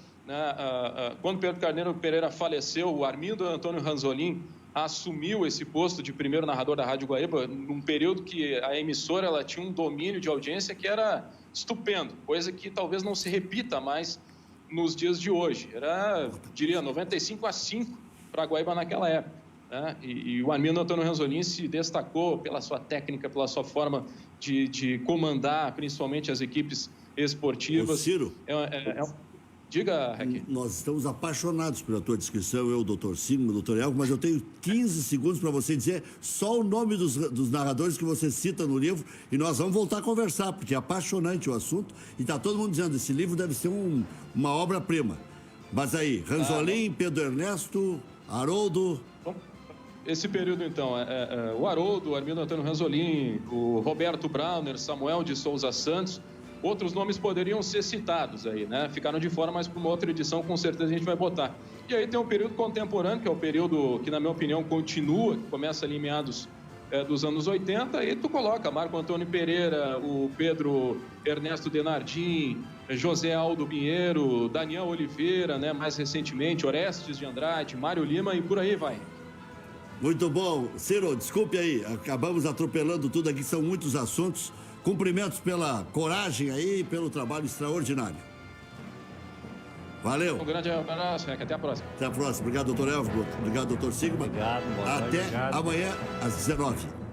quando Pedro Carneiro Pereira faleceu, o Armindo Antônio Ranzolin assumiu esse posto de primeiro narrador da Rádio Guaíba, num período que a emissora ela tinha um domínio de audiência que era estupendo, coisa que talvez não se repita mais nos dias de hoje. Era, diria, 95-5 para a Guaíba naquela época. E o Armindo Antônio Ranzolin se destacou pela sua técnica, pela sua forma de comandar, principalmente as equipes esportivas. Ô, Ciro, diga, Rec. Nós estamos apaixonados pela tua descrição, eu, o doutor Sigma, o doutor Elvio, mas eu tenho 15 segundos para você dizer só o nome dos narradores que você cita no livro e nós vamos voltar a conversar, porque é apaixonante o assunto e está todo mundo dizendo, esse livro deve ser uma obra-prima. Mas aí, Ranzolin, Pedro Ernesto, Haroldo... Esse período, então, o Haroldo, o Armindo Antônio Ranzolin, o Roberto Brauner, Samuel de Souza Santos, outros nomes poderiam ser citados aí, né? Ficaram de fora, mas para uma outra edição, com certeza, a gente vai botar. E aí tem um período contemporâneo, que é o período que, na minha opinião, continua, que começa ali em meados dos anos 80, e tu coloca Marco Antônio Pereira, o Pedro Ernesto Denardim, José Aldo Pinheiro, Daniel Oliveira, né? Mais recentemente, Orestes de Andrade, Mário Lima, e por aí vai. Muito bom. Ciro, desculpe aí, acabamos atropelando tudo aqui, são muitos assuntos. Cumprimentos pela coragem aí e pelo trabalho extraordinário. Valeu. Um grande abraço, até a próxima. Até a próxima. Obrigado, doutor Elvio. Obrigado, doutor Sigma. Obrigado, boa noite. Até amanhã, às 19h.